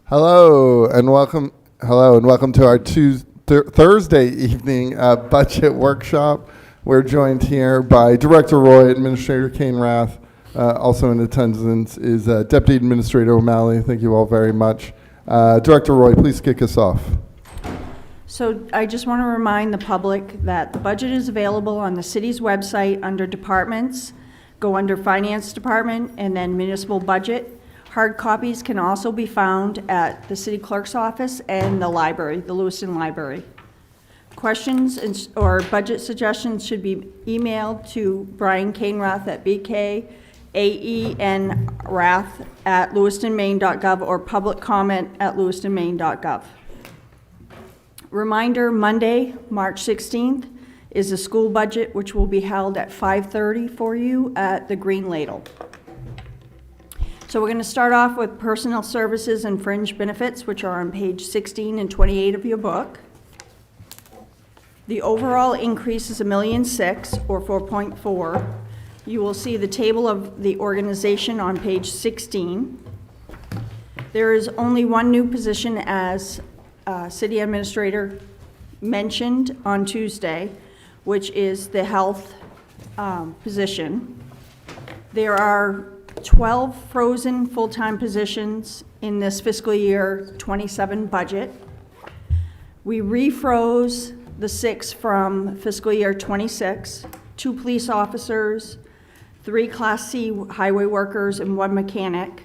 Hello, and welcome to our Thursday evening budget workshop. We're joined here by Director Roy, Administrator Kane Rath. Also in attendance is Deputy Administrator O'Malley. Thank you all very much. Director Roy, please kick us off. So I just want to remind the public that the budget is available on the city's website under departments. Go under Finance Department and then Municipal Budget. Hard copies can also be found at the city clerk's office and the library, the Lewiston Library. Questions or budget suggestions should be emailed to Brian Kainrath at bkaenrath@lewistonmaine.gov or public comment at lewistonmaine.gov. Reminder, Monday, March 16th, is the school budget, which will be held at 5:30 for you at the Green Ladle. So we're going to start off with personal services and fringe benefits, which are on page 16 and 28 of your book. The overall increase is $1,006,000 or 4.4. You will see the table of the organization on page 16. There is only one new position, as City Administrator mentioned on Tuesday, which is the health position. There are 12 frozen full-time positions in this fiscal year 27 budget. We refroze the 6 from fiscal year 26, 2 police officers, 3 Class C highway workers, and 1 mechanic.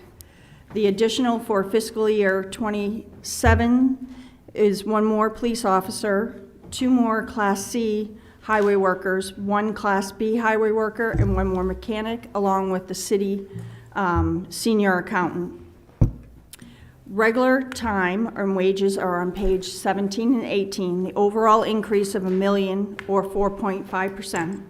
The additional for fiscal year 27 is 1 more police officer, 2 more Class C highway workers, 1 Class B highway worker, and 1 more mechanic, along with the city senior accountant. Regular time and wages are on page 17 and 18. The overall increase of $1 million or 4.5%.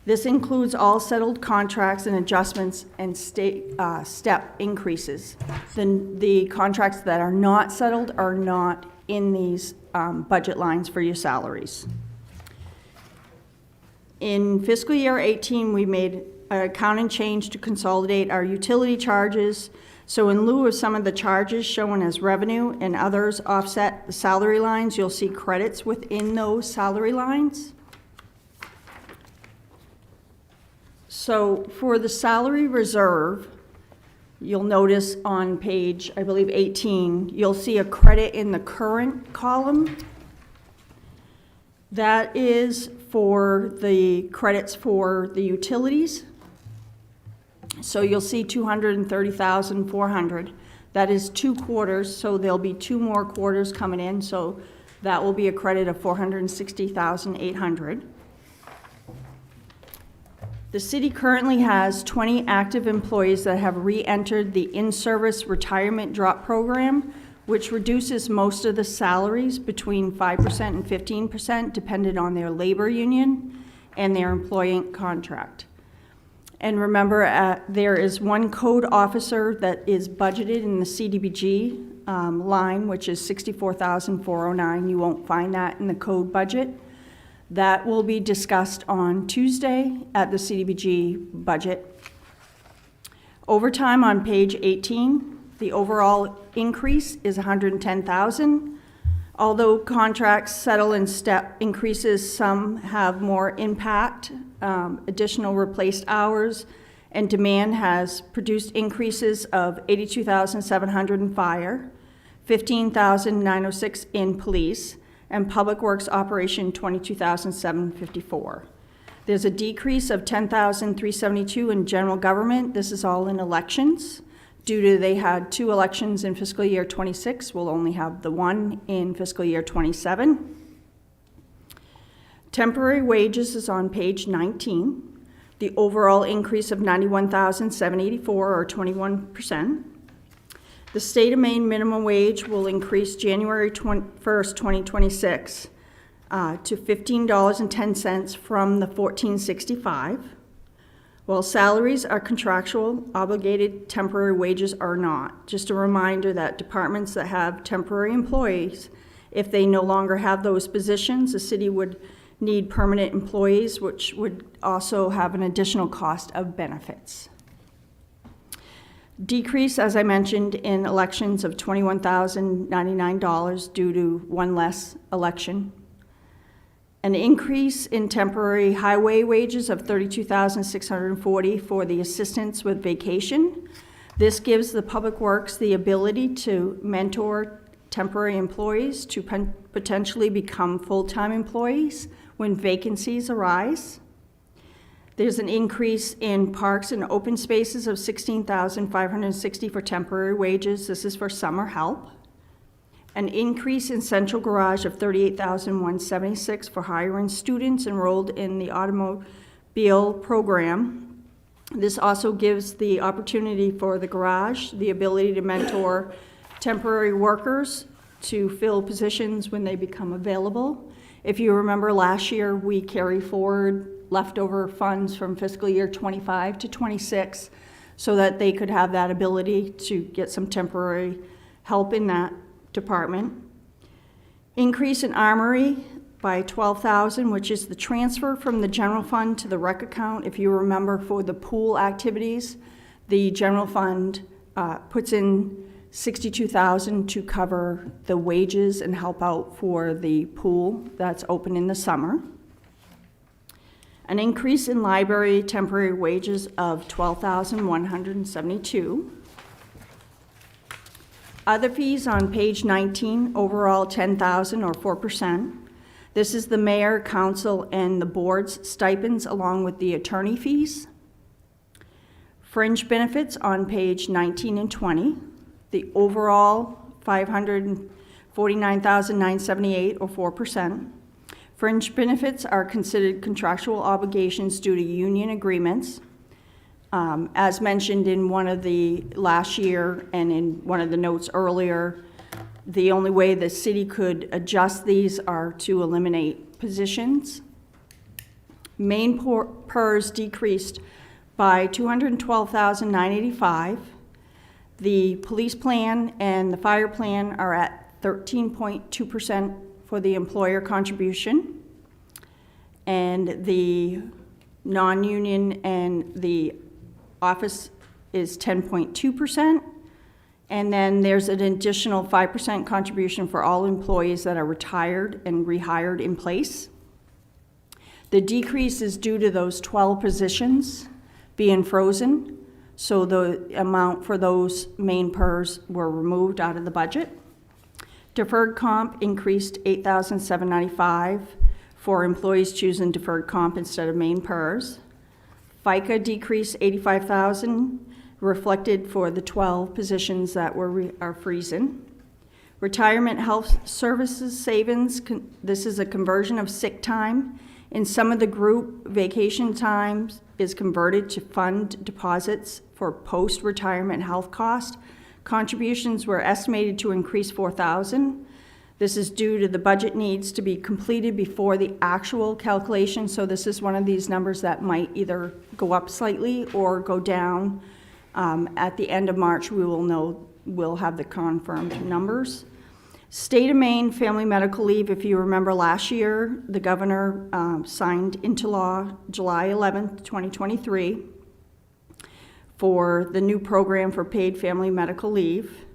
This includes all settled contracts and adjustments and step increases. The contracts that are not settled are not in these budget lines for your salaries. In fiscal year 18, we made an accounting change to consolidate our utility charges. So in lieu of some of the charges shown as revenue and others offset the salary lines, you'll see credits within those salary lines. So for the salary reserve, you'll notice on page, I believe, 18, you'll see a credit in the current column. That is for the credits for the utilities. So you'll see $230,400. That is 2 quarters, so there'll be 2 more quarters coming in, so that will be a credit of $460,800. The city currently has 20 active employees that have re-entered the in-service retirement drop program, which reduces most of the salaries between 5% and 15%, depending on their labor union and their employment contract. And remember, there is 1 code officer that is budgeted in the CDBG line, which is $64,409. You won't find that in the code budget. That will be discussed on Tuesday at the CDBG budget. Overtime on page 18, the overall increase is $110,000. Although contracts settle in step increases, some have more impact. Additional replaced hours and demand has produced increases of $82,700 in fire, $15,906 in police, and Public Works operation $22,754. There's a decrease of $10,372 in general government. This is all in elections. Due to they had 2 elections in fiscal year 26, we'll only have the 1 in fiscal year 27. Temporary wages is on page 19. The overall increase of $91,784 or 21%. The state of Maine minimum wage will increase January 1st, 2026 to $15.10 from the $14.65. While salaries are contractual, obligated temporary wages are not. Just a reminder that departments that have temporary employees, if they no longer have those positions, the city would need permanent employees, which would also have an additional cost of benefits. Decrease, as I mentioned, in elections of $21,099 due to one less election. An increase in temporary highway wages of $32,640 for the assistants with vacation. This gives the Public Works the ability to mentor temporary employees to potentially become full-time employees when vacancies arise. There's an increase in parks and open spaces of $16,560 for temporary wages. This is for summer help. An increase in central garage of $38,176 for hiring students enrolled in the automobile program. This also gives the opportunity for the garage the ability to mentor temporary workers to fill positions when they become available. If you remember last year, we carry forward leftover funds from fiscal year 25 to 26 so that they could have that ability to get some temporary help in that department. Increase in armory by $12,000, which is the transfer from the general fund to the rec account. If you remember, for the pool activities, the general fund puts in $62,000 to cover the wages and help out for the pool that's open in the summer. An increase in library temporary wages of $12,172. Other fees on page 19, overall $10,000 or 4%. This is the mayor, council, and the board's stipends along with the attorney fees. Fringe benefits on page 19 and 20. The overall $549,978 or 4%. Fringe benefits are considered contractual obligations due to union agreements. As mentioned in one of the last year and in one of the notes earlier, the only way the city could adjust these are to eliminate positions. Main PERS decreased by $212,985. The police plan and the fire plan are at 13.2% for the employer contribution, and the non-union and the office is 10.2%, and then there's an additional 5% contribution for all employees that are retired and rehired in place. The decrease is due to those 12 positions being frozen, so the amount for those main PERS were removed out of the budget. Deferred comp increased $8,795 for employees choosing deferred comp instead of main PERS. FICA decreased $85,000, reflected for the 12 positions that are freezing. Retirement health services savings, this is a conversion of sick time. In some of the group, vacation time is converted to fund deposits for post-retirement health cost. Contributions were estimated to increase $4,000. This is due to the budget needs to be completed before the actual calculation, so this is one of these numbers that might either go up slightly or go down. At the end of March, we will know, we'll have the confirmed numbers. State of Maine family medical leave, if you remember last year, the governor signed into law July 11th, 2023, for the new program for paid family medical leave.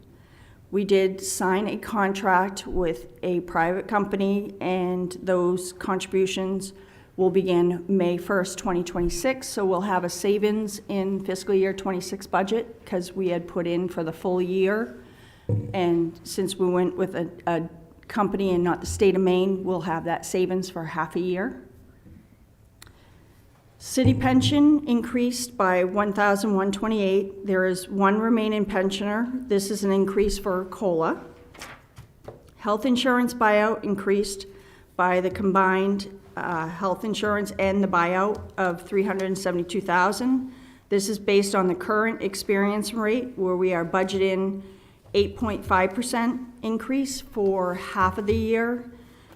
We did sign a contract with a private company, and those contributions will begin May 1st, 2026. So we'll have a savings in fiscal year 26 budget because we had put in for the full year. And since we went with a company and not the state of Maine, we'll have that savings for half a year. City pension increased by $1,128. There is one remaining pensioner. This is an increase for COLA. Health insurance buyout increased by the combined health insurance and the buyout of $372,000. This is based on the current experience rate, where we are budgeting 8.5% increase for half of the year,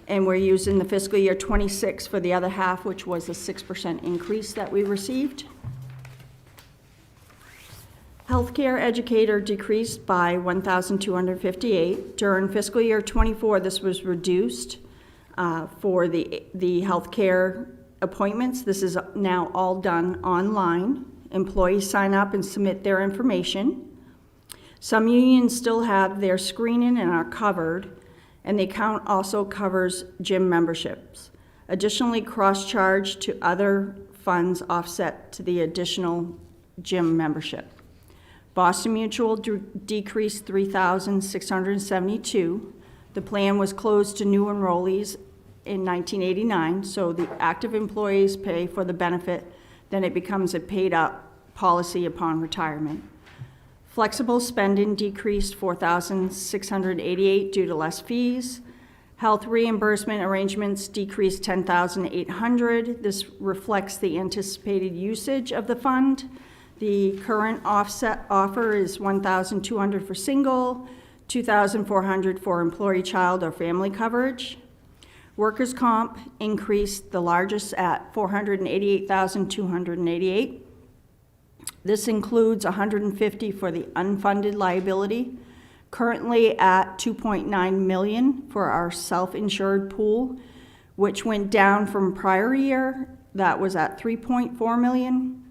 and we're using the fiscal year 26 for the other half, which was a 6% increase that we received. Healthcare educator decreased by $1,258. During fiscal year 24, this was reduced for the healthcare appointments. This is now all done online. Employees sign up and submit their information. Some unions still have their screening and are covered, and the account also covers gym memberships. Additionally, cross-charge to other funds offset to the additional gym membership. Boston Mutual decreased $3,672. The plan was closed to new enrollees in 1989, so the active employees pay for the benefit, then it becomes a paid-up policy upon retirement. Flexible spending decreased $4,688 due to less fees. Health reimbursement arrangements decreased $10,800. This reflects the anticipated usage of the fund. The current offset offer is $1,200 for single, $2,400 for employee, child, or family coverage. Workers' comp increased the largest at $488,288. This includes $150 for the unfunded liability, currently at $2.9 million for our self-insured pool, which went down from prior year. That was at $3.4 million.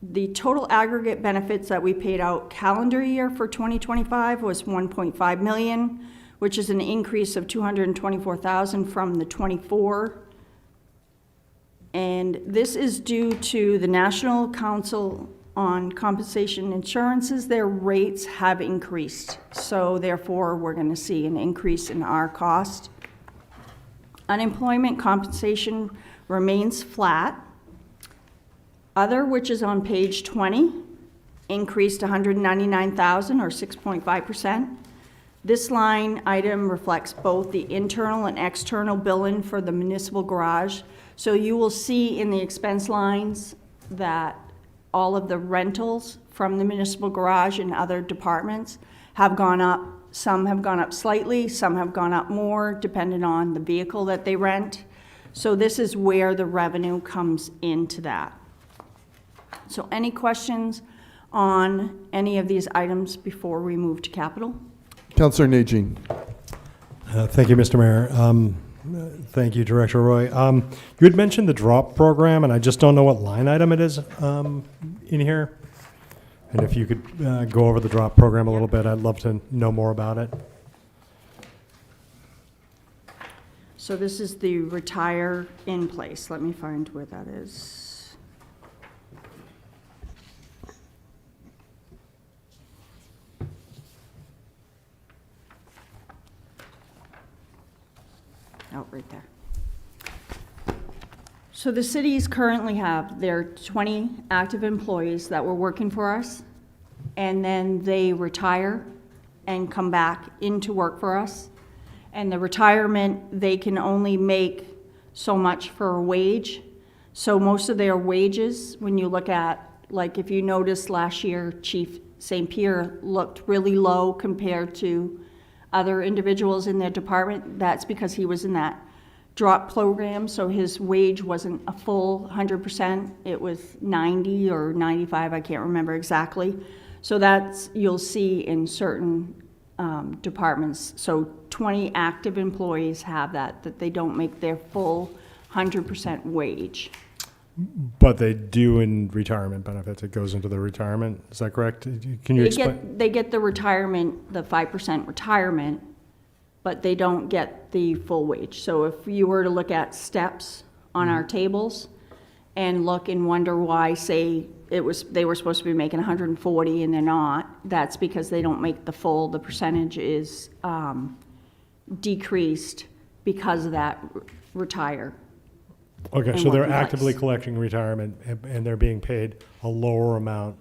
The total aggregate benefits that we paid out calendar year for 2025 was $1.5 million, which is an increase of $224,000 from the 24. And this is due to the National Council on Compensation Insurances. Their rates have increased, so therefore we're going to see an increase in our cost. Unemployment compensation remains flat. Other, which is on page 20, increased $199,000 or 6.5%. This line item reflects both the internal and external billing for the municipal garage. So you will see in the expense lines that all of the rentals from the municipal garage and other departments have gone up. Some have gone up slightly, some have gone up more, depending on the vehicle that they rent. So this is where the revenue comes into that. So any questions on any of these items before we move to capital? Councillor Najin. Thank you, Mr. Mayor. Thank you, Director Roy. You had mentioned the drop program, and I just don't know what line item it is in here. And if you could go over the drop program a little bit, I'd love to know more about it. So this is the retire in place. Let me find where that is. Oh, right there. So the cities currently have their 20 active employees that were working for us, and then they retire and come back into work for us. And the retirement, they can only make so much for a wage. So most of their wages, when you look at, like if you noticed last year, Chief St. Pierre looked really low compared to other individuals in their department. That's because he was in that drop program, so his wage wasn't a full 100%. It was 90 or 95, I can't remember exactly. So that's, you'll see in certain departments. So 20 active employees have that they don't make their full 100% wage. But they do in retirement benefits. It goes into the retirement. Is that correct? Can you explain? They get the retirement, the 5% retirement, but they don't get the full wage. So if you were to look at steps on our tables and look and wonder why, say, they were supposed to be making 140 and they're not, that's because they don't make the full, the percentage is decreased because of that retire. Okay, so they're actively collecting retirement and they're being paid a lower amount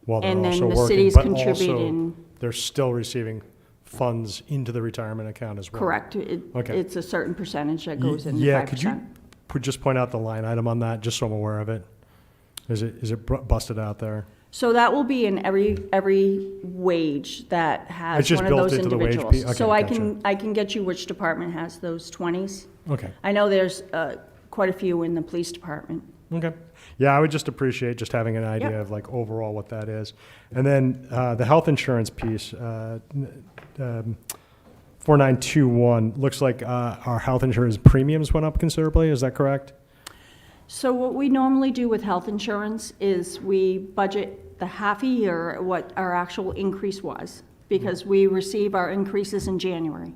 while they're And then also the working, city's but contributing. also they're still receiving funds into the retirement account as well. Correct. Okay. It's a certain percentage that goes in, Yeah, 5%. could you just point out the line item on that, just so I'm aware of it? Is it busted out there? So that will be in every wage that It's has just one of built those into the wage individuals. piece? Okay, So I gotcha. can get you which department has those 20s. Okay. I know there's quite a few in the police department. Okay. Yeah, I would just appreciate just having an idea Yep. of like overall what that is. And then the health insurance piece, 4921, looks like our health insurance premiums went up considerably. Is that correct? So what we normally do with health insurance is we budget the half a year what our actual increase was, because we receive our increases in January.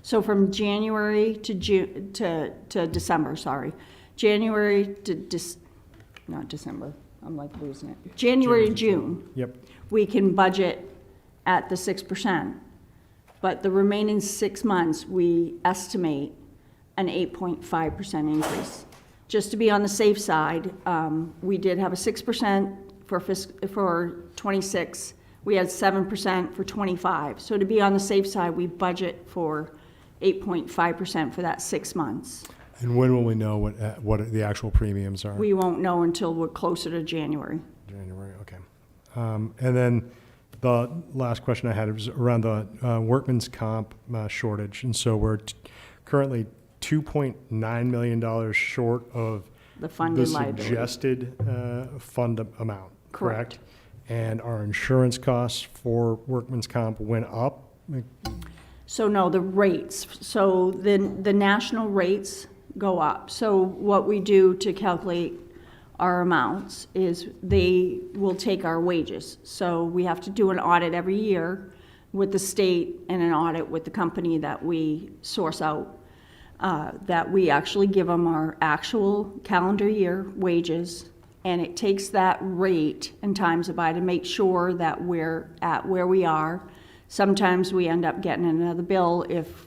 So from January to to December, sorry. January to not December, I'm like losing it. January to June. Yep. We can budget at the 6%. But the remaining 6 months, we estimate an 8.5% increase. Just to be on the safe side, we did have a 6% for 26. We had 7% for 25. So to be on the safe side, we budget for 8.5% for that 6 months. And when will we know what the actual premiums are? We won't know until we're closer to January. January, okay. And then the last question I had was around the workman's comp shortage. And so we're currently $2.9 million short of The funded the liability. suggested fund amount, Correct. correct? And our insurance costs for workman's comp went up? So no, the rates, so the national rates go up. So what we do to calculate our amounts is they will take our wages. So we have to do an audit every year with the state and an audit with the company that we source out, that we actually give them our actual calendar year wages, and it takes that rate and times it by to make sure that we're at where we are. Sometimes we end up getting another bill if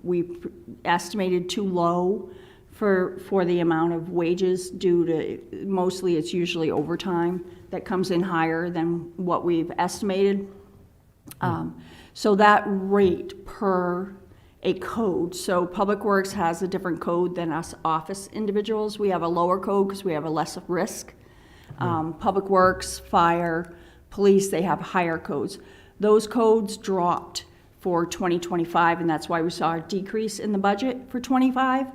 we estimated too low for the amount of wages due to, mostly it's usually overtime that comes in higher than what we've estimated. So that rate per a code, so Public Works has a different code than us office individuals. We have a lower code because we have a less risk. Public Works, Fire, Police, they have higher codes. Those codes dropped for 2025, and that's why we saw a decrease in the budget for 25.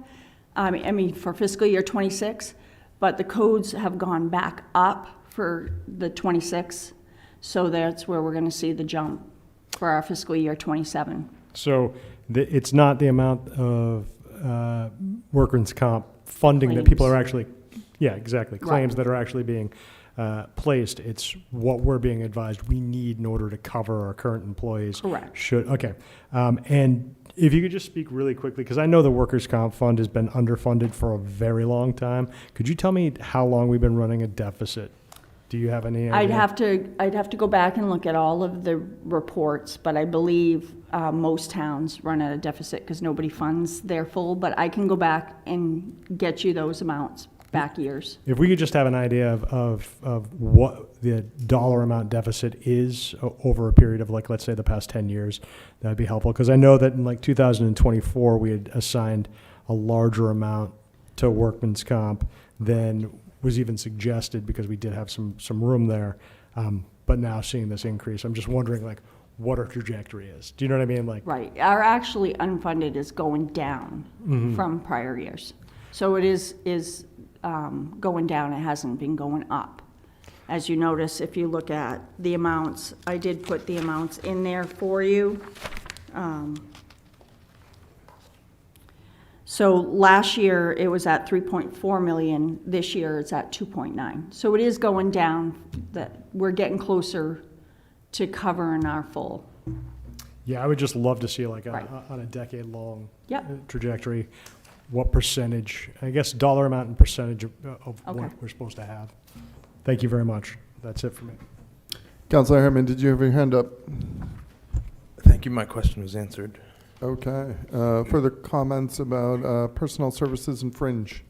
I mean for fiscal year 26, but the codes have gone back up for the 26, so that's where we're going to see the jump for our fiscal year 27. So it's not the amount of workers' comp funding that Claims. people are actually, yeah, exactly, Right. claims that are actually being placed. It's what we're being advised we need in order to cover our current employees. Correct. Okay. And if you could just speak really quickly, because I know the workers' comp fund has been underfunded for a very long time. Could you tell me how long we've been running a deficit? Do you have any idea? I'd have to go back and look at all of the reports, but I believe most towns run at a deficit because nobody funds their full, but I can go back and get you those amounts, back years. If we could just have an idea of what the dollar amount deficit is over a period of, like, let's say the past 10 years, that'd be helpful. Because I know that in like 2024, we had assigned a larger amount to workman's comp than was even suggested because we did have some room there. But now seeing this increase, I'm just wondering, like, what our trajectory is. Do you know what I mean? Like, Right. Our actually unfunded is going down from prior years. So it is going down. It hasn't been going up. As you notice, if you look at the amounts, I did put the amounts in there for you. So last year, it was at 3.4 million. This year, it's at 2.9. So it is going down. That we're getting closer to covering our full. yeah, I would just love to see, like, Right. on a decade-long Yep. trajectory, what percentage, I guess dollar amount and percentage of Okay. what we're supposed to have. Thank you very much. That's it for me. Councilor Herman, did you have your hand up? Thank you. My question was answered. Okay. Further comments about personnel services and fringe?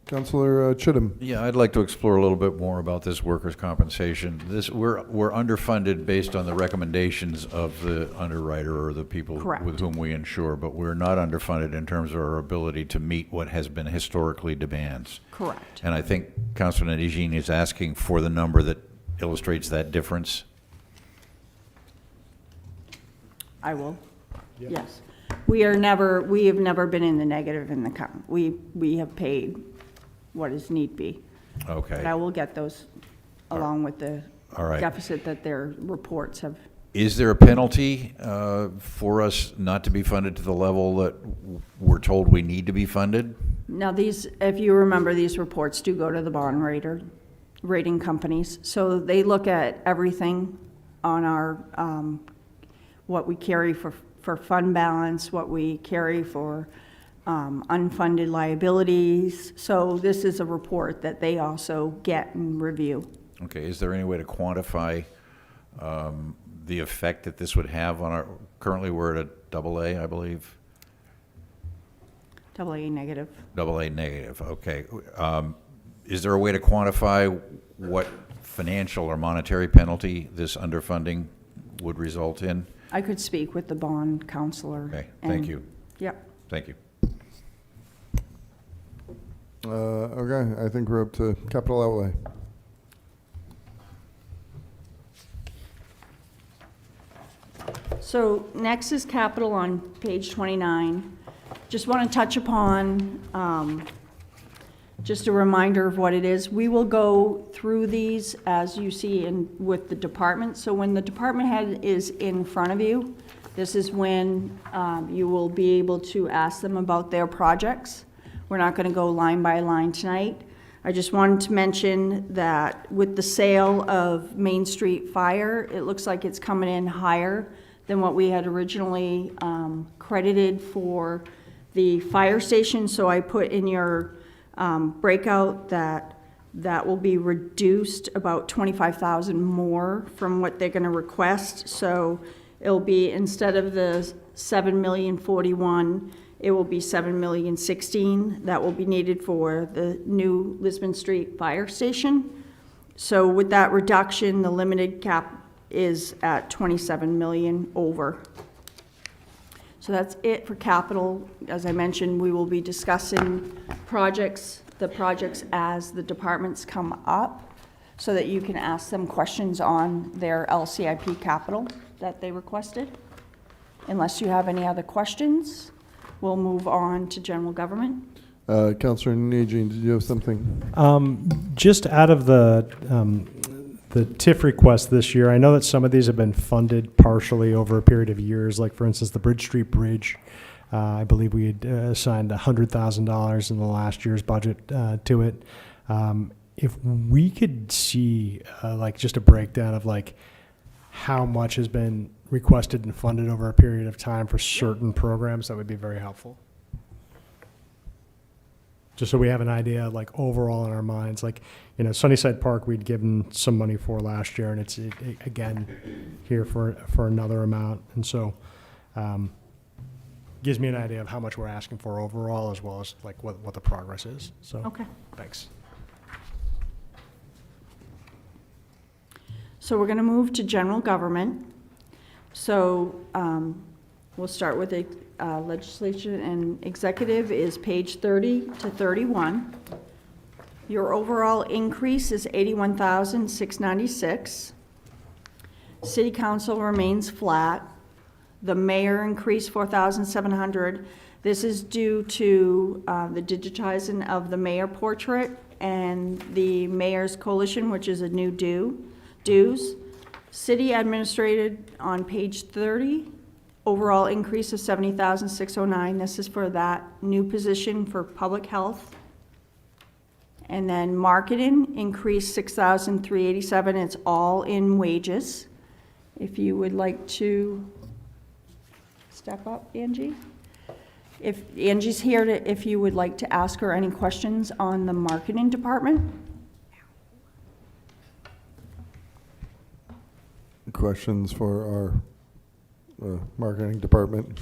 Councilor Chittum. Yeah, I'd like to explore a little bit more about this workers' compensation. We're underfunded based on the recommendations of the underwriter or the people Correct. with whom we insure, but we're not underfunded in terms of our ability to meet what has been historically demands. Correct. And I think Councilor Nadine is asking for the number that illustrates that difference. I will. Yep. Yes. We have never been in the negative in the count. We have paid what is need be. Okay. But I will get those along with the All right. deficit that their reports have. Is there a penalty for us not to be funded to the level that we're told we need to be funded? Now, if you remember, these reports do go to the bond rater, rating companies. So they look at everything on our, what we carry for fund balance, what we carry for unfunded liabilities. So this is a report that they also get and review. Okay, is there any way to quantify the effect that this would have on our, currently we're at a AA, I believe? AA negative. AA negative, okay. Is there a way to quantify what financial or monetary penalty this underfunding would result in? I could speak with the bond counselor. Okay, thank and- you. Yep. Thank you. Okay, I think we're up to capital outlay. So next is capital on page 29. Just want to touch upon, just a reminder of what it is. We will go through these as you see in, with the department. So when the department head is in front of you, this is when you will be able to ask them about their projects. We're not going to go line by line tonight. I just wanted to mention that with the sale of Main Street Fire, it looks like it's coming in higher than what we had originally credited for the fire station. So I put in your breakout that that will be reduced about 25,000 more from what they're gonna request. So it'll be, instead of the 7,041,000, it will be 7,016,000 that will be needed for the new Lisbon Street Fire Station. So with that reduction, the limited cap is at 27 million over. So that's it for capital. As I mentioned, we will be discussing the projects as the departments come up, so that you can ask them questions on their LCIP capital that they requested. Unless you have any other questions, we'll move on to general government. Councillor Najin, did you have something? Just out of the TIF request this year, I know that some of these have been funded partially over a period of years, like for instance, the Bridge Street Bridge. I believe we had assigned $100,000 in the last year's budget to it. If we could see like just a breakdown of like how much has been requested and funded over a period of time for certain programs, that would be very helpful. Just so we have an idea, like overall in our minds, like, you know, Sunnyside Park, we'd given some money for last year, and it's again here for another amount, and so gives me an idea of how much we're asking for overall, as well as like what the progress is. So, Okay. thanks. So we're going to move to general government. So we'll start with the legislation and executive is page 30 to 31. Your overall increase is 81,696. City council remains flat. The mayor increased 4,700. This is due to the digitizing of the mayor portrait and the mayor's coalition, which is a new dues. City administrated on page 30, overall increase of 70,609. This is for that new position for public health. And then marketing increased 6,387. It's all in wages. If you would like to step up, Angie. If Angie's here, if you would like to ask her any questions on the marketing department. Questions for our marketing department?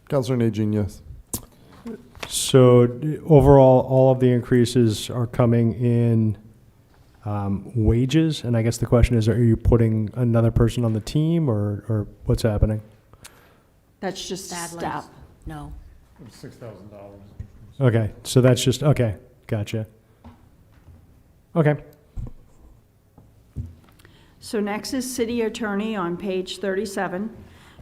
Councillor Najin, yes. So overall, all of the increases are coming in wages, and I guess the question is, are you putting another person on the team, or what's happening? That's just Sadly. step. No. Okay, so that's just, okay, gotcha. Okay. So next is city attorney on page 37.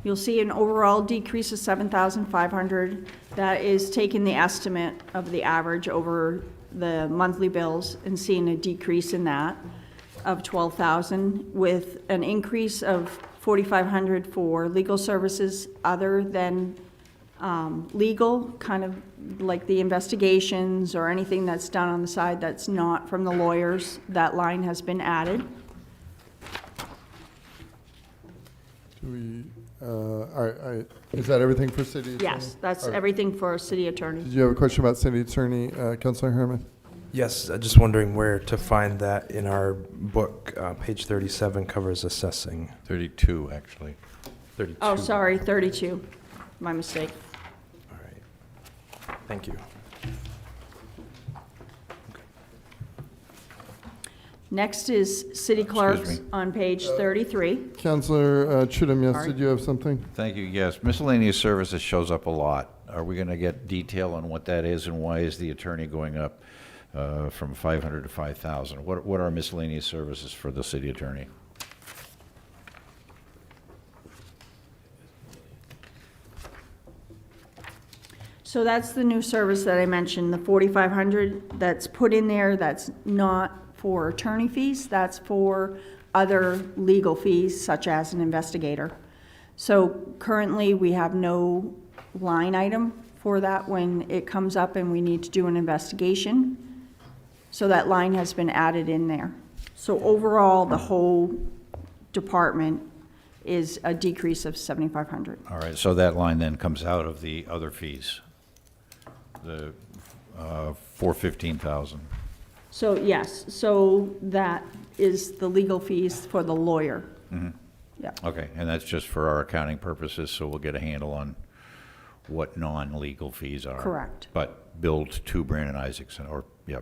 You'll see an overall decrease of 7,500. That is taking the estimate of the average over the monthly bills and seeing a decrease in that of 12,000, with an increase of 4,500 for legal services other than Legal, kind of like the investigations or anything that's done on the side that's not from the lawyers, that line has been added. Do we, all right, is that everything for city attorney? Yes, that's All right. everything for city attorney. Did you have a question about city attorney, Councilor Herman? Yes, just wondering where to find that in our book. Page 37 covers assessing. 32, actually. 32. Oh, sorry, 32, my mistake. All right. Thank you. Next is city clerks me. on page 33. Councilor Chittum, yes, Sorry. did you have something? Thank you. Yes, miscellaneous services shows up a lot. Are we going to get detail on what that is, and why is the attorney going up from 500 to 5,000? What are miscellaneous services for the city attorney? So that's the new service that I mentioned, the 4,500 that's put in there, that's not for attorney fees, that's for other legal fees such as an investigator. So currently, we have no line item for that when it comes up and we need to do an investigation. So that line has been added in there. So overall, the whole department is a decrease of 7,500. All right, so that line then comes out of the other fees, the 415,000. So, yes, so that is the legal fees for the lawyer. Yeah, Okay, and that's just for our accounting purposes, so we'll get a handle on what non-legal fees are. Correct. But billed to Brandon Isaacson, or, yeah,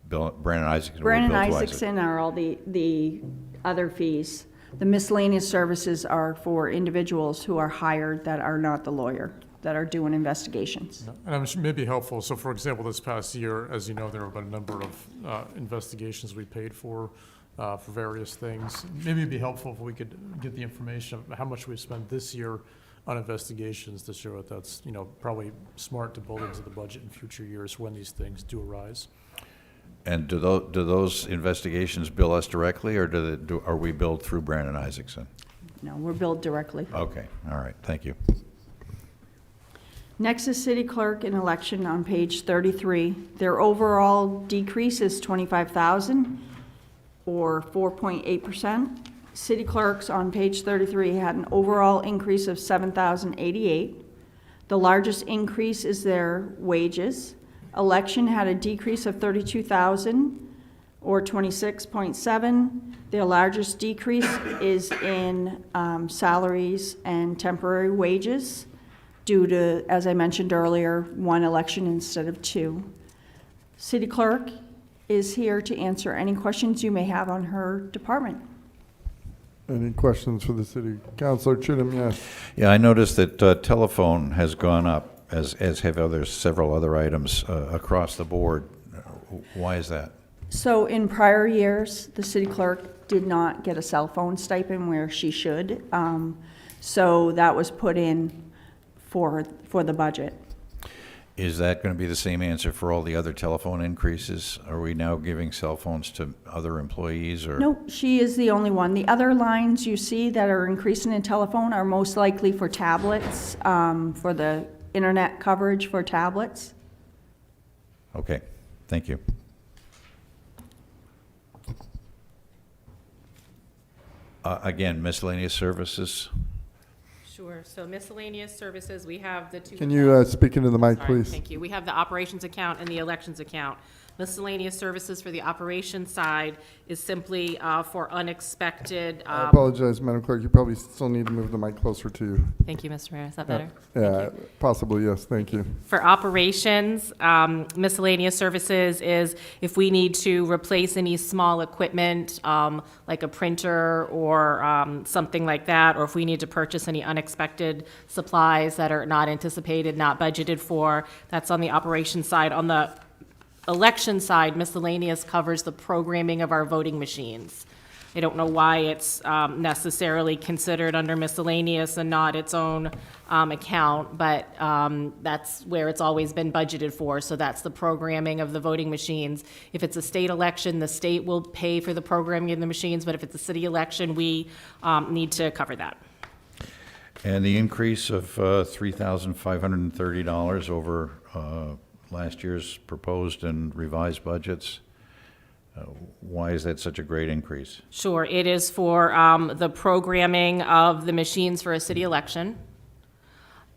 Brandon Isaacson will Brandon bill to Isaacson are all the other fees. The miscellaneous services are for individuals who are hired that are not the lawyer, that are doing investigations. And I'm sure maybe helpful, so for example, this past year, as you know, there have been a number of investigations we paid for various things. Maybe it'd be helpful if we could get the information of how much we've spent this year on investigations to show that that's, probably smart to build into the budget in future years when these things do arise. And do those investigations bill us directly, or are we billed through Brandon Isaacson? No, we're billed directly. Okay, all right, thank you. Next is city clerk and election on page 33. Their overall decrease is 25,000 or 4.8%. City clerks on page 33 had an overall increase of 7,088. The largest increase is their wages. Election had a decrease of 32,000 or 26.7. Their largest decrease is in salaries and temporary wages due to, as I mentioned earlier, one election instead of two. City clerk is here to answer any questions you may have on her department. Any questions for the city? Councilor Chittum, yes. Yeah, I noticed that telephone has gone up, as have several other items across the board. Why is that? So in prior years, the city clerk did not get a cell phone stipend where she should. So that was put in for the budget. Is that going to be the same answer for all the other telephone increases? Are we now giving cell phones to other employees, or? No, she is the only one. The other lines you see that are increasing in telephone are most likely for tablets, for the internet coverage for tablets. Okay, thank you. Again, miscellaneous services. Sure, so miscellaneous services, we have the two. Can you speak into the mic, Sorry, please? Thank you. We have the operations account and the elections account. Miscellaneous services for the operations side is simply for unexpected. I apologize, Madam Clerk, you probably still need to move the mic closer to you. Thank you, Mr. Mayor. Is that better? Yeah, possibly, yes, thank you. For operations, miscellaneous services is if we need to replace any small equipment, like a printer or something like that, or if we need to purchase any unexpected supplies that are not anticipated, not budgeted for, that's on the operations side. On the election side, miscellaneous covers the programming of our voting machines. I don't know why it's necessarily considered under miscellaneous and not its own account, but that's where it's always been budgeted for, so that's the programming of the voting machines. If it's a state election, the state will pay for the programming of the machines, but if it's a city election, we need to cover that. And the increase of $3,530 over last year's proposed and revised budgets, why is that such a great increase? Sure, it is for the programming of the machines for a city election.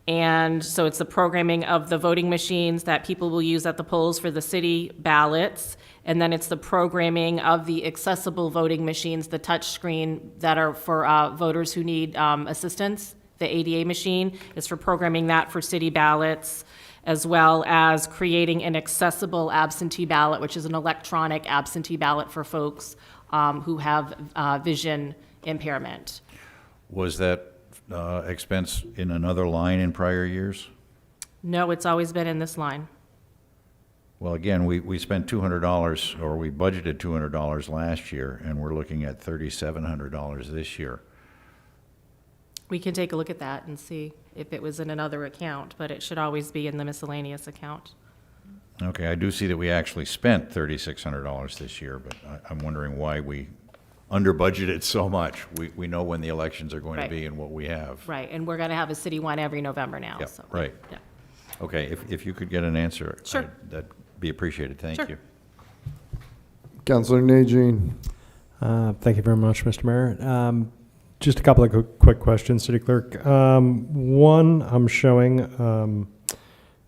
And so it's the programming of the voting machines that people will use at the polls for the city ballots. And then it's the programming of the accessible voting machines, the touch screen that are for voters who need assistance. The ADA machine is for programming that for city ballots, as well as creating an accessible absentee ballot, which is an electronic absentee ballot for folks who have vision impairment. Was that expense in another line in prior years? No, it's always been in this line. Well, again, we spent $200, or we budgeted $200 last year, and we're looking at $3,700 this year. We can take a look at that and see if it was in another account, but it should always be in the miscellaneous account. Okay, I do see that we actually spent $3,600 this year, but I'm wondering why we under-budgeted so much. We know when the elections are going to Right. be and what we have. Right, and we're going to have a city one every November now, Yeah, so. right. Yeah. Okay, if you could get an answer, Sure. that'd be appreciated. Thank Sure. you. Councilor Najin. Thank you very much, Mr. Mayor. Just a couple of quick questions, City Clerk. One, I'm showing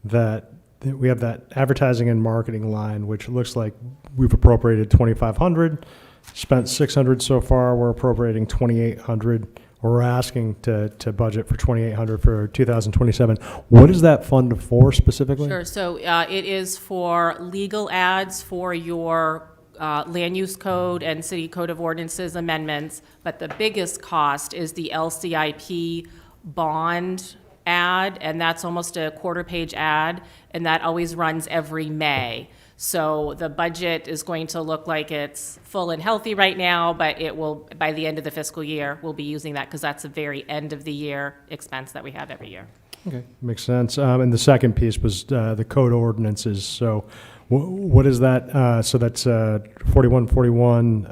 that we have that advertising and marketing line, which looks like we've appropriated 2,500, spent 600 so far. We're appropriating 2,800. We're asking to budget for 2,800 for 2027. What is that fund for specifically? Sure, so it is for legal ads for your land use code and city code of ordinances amendments, but the biggest cost is the LCIP bond ad, and that's almost a quarter-page ad, and that always runs every May. So the budget is going to look like it's full and healthy right now, but it will, by the end of the fiscal year, we'll be using that because that's a very end-of-the-year expense that we have every year. Okay, makes sense. And the second piece was the code ordinances. So what is that? So that's 4141,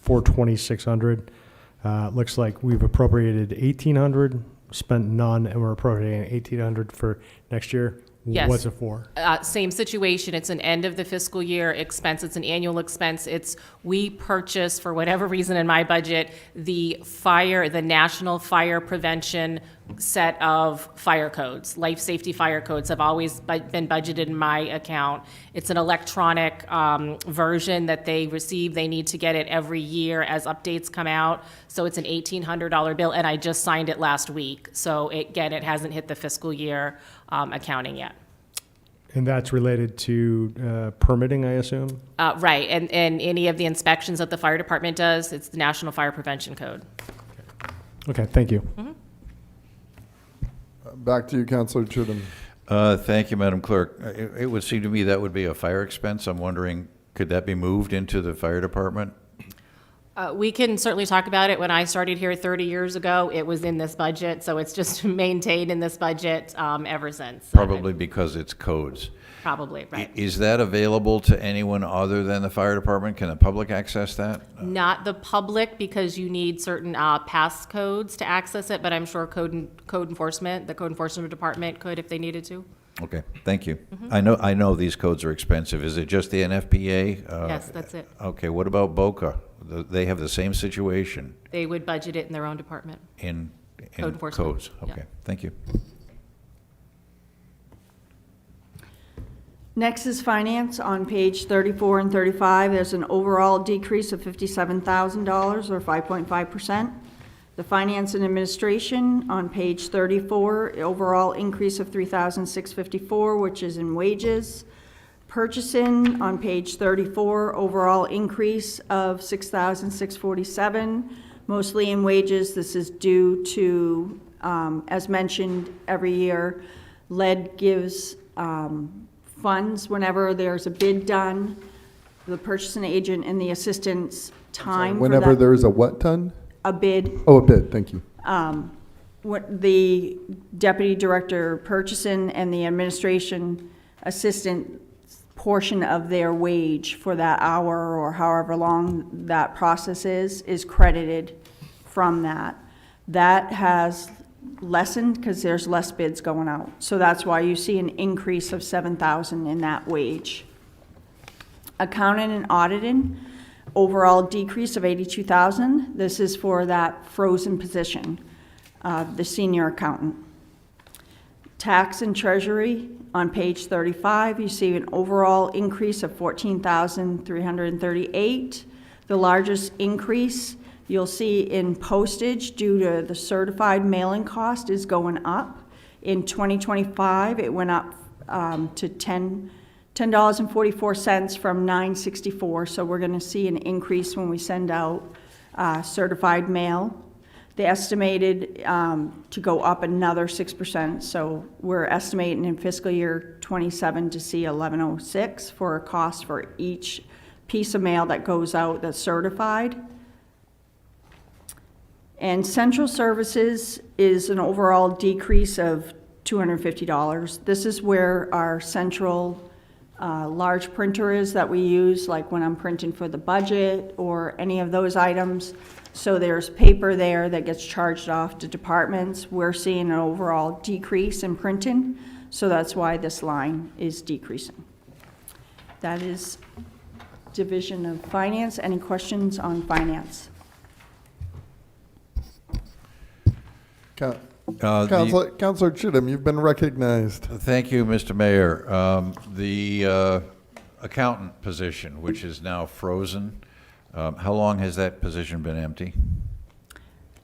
420,600. Looks like we've appropriated 1,800, spent none, and we're appropriating 1,800 for next year. Yes. What's it for? Same situation. It's an end of the fiscal year expense. It's an annual expense. We purchase, for whatever reason in my budget, the National Fire Prevention set of fire codes. Life safety fire codes have always been budgeted in my account. It's an electronic version that they receive. They need to get it every year as updates come out. So it's an $1,800 bill, and I just signed it last week. So it hasn't hit the fiscal year accounting yet. And that's related to permitting, I assume? Right, and any of the inspections that the fire department does, it's the National Fire Prevention Code. Okay, thank you. Back to you, Councilor Chittum. Thank you, Madam Clerk. It would seem to me that would be a fire expense. I'm wondering, could that be moved into the fire department? We can certainly talk about it. When I started here 30 years ago, it was in this budget, so it's just maintained in this budget ever since. Probably because it's codes. Probably, right. Is that available to anyone other than the fire department? Can the public access that? Not the public, because you need certain pass codes to access it, but I'm sure the code enforcement department could if they needed to. Okay, thank you. I know these codes are expensive. Is it just the NFPA? Yes, that's it. Okay, what about Boca? They have the same situation They would budget it in their own department. in Code enforcement. codes. Yeah. Okay, thank you. Next is finance. On page 34 and 35, there's an overall decrease of $57,000 or 5.5%. The finance and administration on page 34, overall increase of $3,654, which is in wages. Purchasing on page 34, overall increase of $6,647, mostly in wages. This is due to, as mentioned, every year, lead gives funds whenever there's a bid done. The purchasing agent and the assistant's time for Whenever that, there is a what ton? a bid. Oh, a bid, thank you. What the deputy director purchasing and the administration assistant portion of their wage for that hour or however long that process is credited from that. That has lessened because there's less bids going out. So that's why you see an increase of 7,000 in that wage. Accounting and auditing, overall decrease of 82,000. This is for that frozen position, the senior accountant. Tax and treasury, on page 35, you see an overall increase of 14,338. The largest increase you'll see in postage due to the certified mailing cost is going up. In 2025, it went up to $10.44 from $9.64. So we're going to see an increase when we send out certified mail. They estimated to go up another 6%. So we're estimating in fiscal year 27 to see 1106 for a cost for each piece of mail that goes out that's certified. And central services is an overall decrease of $250. This is where our central large printer is that we use, like when I'm printing for the budget or any of those items. So there's paper there that gets charged off to departments. We're seeing an overall decrease in printing, so that's why this line is decreasing. That is Division of Finance. Any questions on finance? Councilor Chittum, you've been recognized. Thank you, Mr. Mayor. The accountant position, which is now frozen, how long has that position been empty?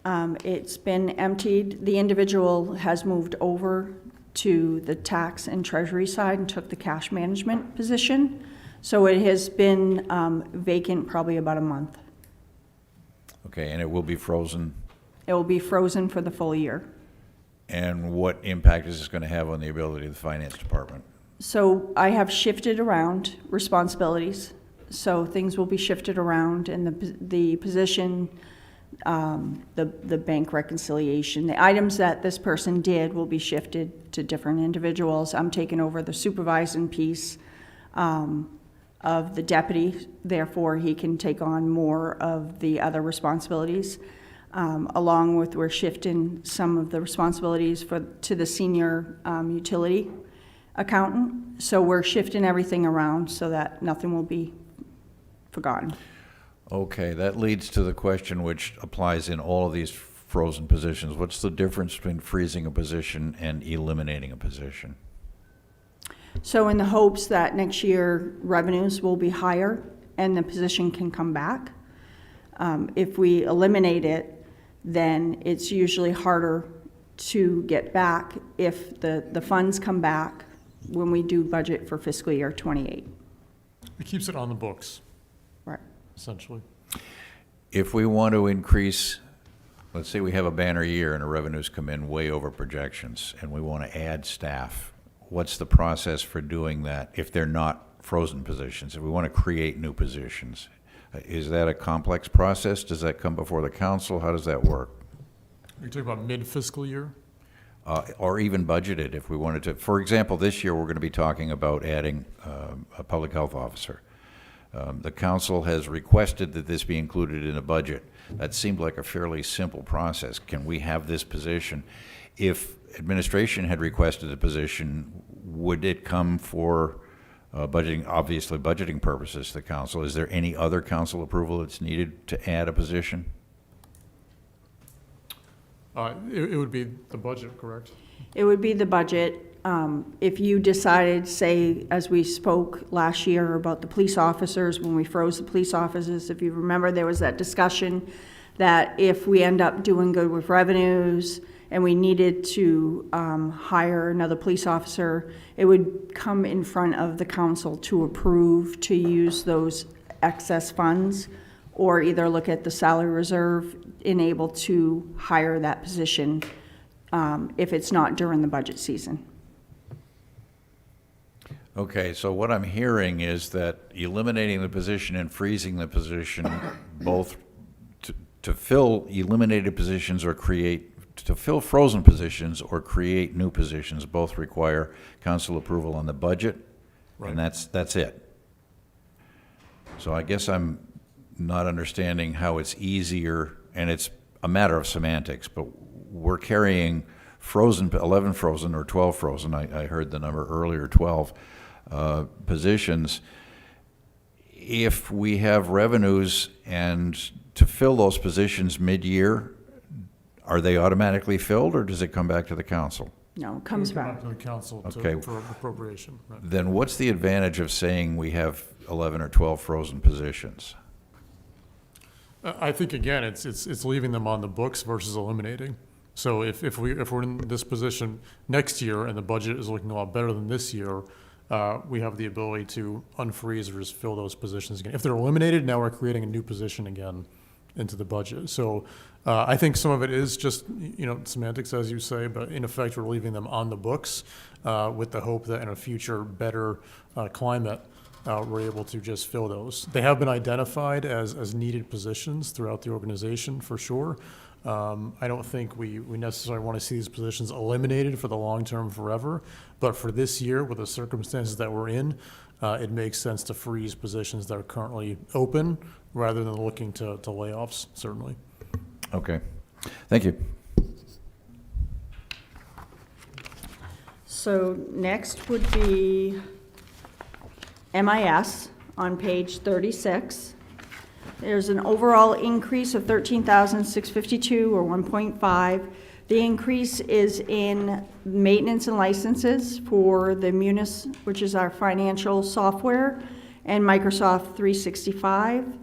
It's been emptied. The individual has moved over to the tax and treasury side and took the cash management position. So it has been vacant probably about a month. Okay, and it will be frozen? It will be frozen for the full year. And what impact is this going to have on the ability of the finance department? So I have shifted around responsibilities. So things will be shifted around, and the position, the bank reconciliation, the items that this person did will be shifted to different individuals. I'm taking over the supervising piece of the deputy, therefore he can take on more of the other responsibilities. Along with we're shifting some of the responsibilities to the senior utility accountant. So we're shifting everything around so that nothing will be forgotten. Okay, that leads to the question which applies in all of these frozen positions. What's the difference between freezing a position and eliminating a position? So in the hopes that next year revenues will be higher and the position can come back. If we eliminate it, then it's usually harder to get back if the funds come back when we do budget for fiscal year 28. It keeps it on the books, Right. essentially. If we want to increase, let's say we have a banner year and the revenues come in way over projections and we want to add staff, what's the process for doing that if they're not frozen positions? If we want to create new positions, is that a complex process? Does that come before the council? How does that work? Are you talking about mid-fiscal year? Or even budgeted if we wanted to. For example, this year we're going to be talking about adding a public health officer. The council has requested that this be included in a budget. That seemed like a fairly simple process. Can we have this position? If administration had requested a position, would it come for budgeting, obviously budgeting purposes to the council? Is there any other council approval that's needed to add a position? It would be the budget, correct? It would be the budget. If you decided, say, as we spoke last year about the police officers, when we froze the police officers, if you remember, there was that discussion that if we end up doing good with revenues and we needed to hire another police officer, it would come in front of the council to approve to use those excess funds, or either look at the salary reserve and able to hire that position if it's not during the budget season. Okay, so what I'm hearing is that eliminating the position and freezing the position, both to fill eliminated positions or to fill frozen positions or create new positions, both require council approval on the budget, Right. and that's it. So I guess I'm not understanding how it's easier, and it's a matter of semantics, but we're carrying 11 frozen or 12 frozen, I heard the number earlier, 12 positions. If we have revenues and to fill those positions mid-year, are they automatically filled, or does it come back to the council? No, it comes back. To the council Okay. for appropriation. Right. Then what's the advantage of saying we have 11 or 12 frozen positions? I think, again, it's leaving them on the books versus eliminating. So if we're in this position next year and the budget is looking a lot better than this year, we have the ability to unfreeze or just fill those positions again. If they're eliminated, now we're creating a new position again into the budget. So I think some of it is just, semantics, as you say, but in effect, we're leaving them on the books with the hope that in a future better climate, we're able to just fill those. They have been identified as needed positions throughout the organization, for sure. I don't think we necessarily want to see these positions eliminated for the long term forever, but for this year, with the circumstances that we're in, it makes sense to freeze positions that are currently open rather than looking to layoffs, certainly. Okay, thank you. So next would be MIS on page 36. There's an overall increase of 13,652 or 1.5. The increase is in maintenance and licenses for the Munis, which is our financial software, and Microsoft 365.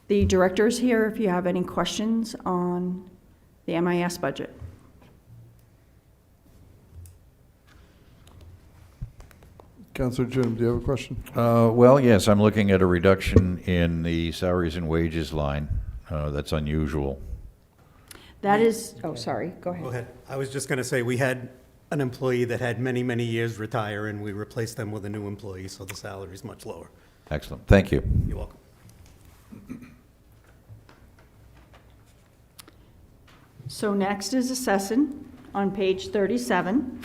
The director's here if you have any questions on the MIS budget. Councilor Jim, do you have a question? Well, yes, I'm looking at a reduction in the salaries and wages line. That's unusual. That is, oh, sorry, go Go ahead. ahead. I was just going to say, we had an employee that had many, many years retire, and we replaced them with a new employee, so the salary is much lower. Excellent, thank you. You're welcome. So next is assessing on page 37.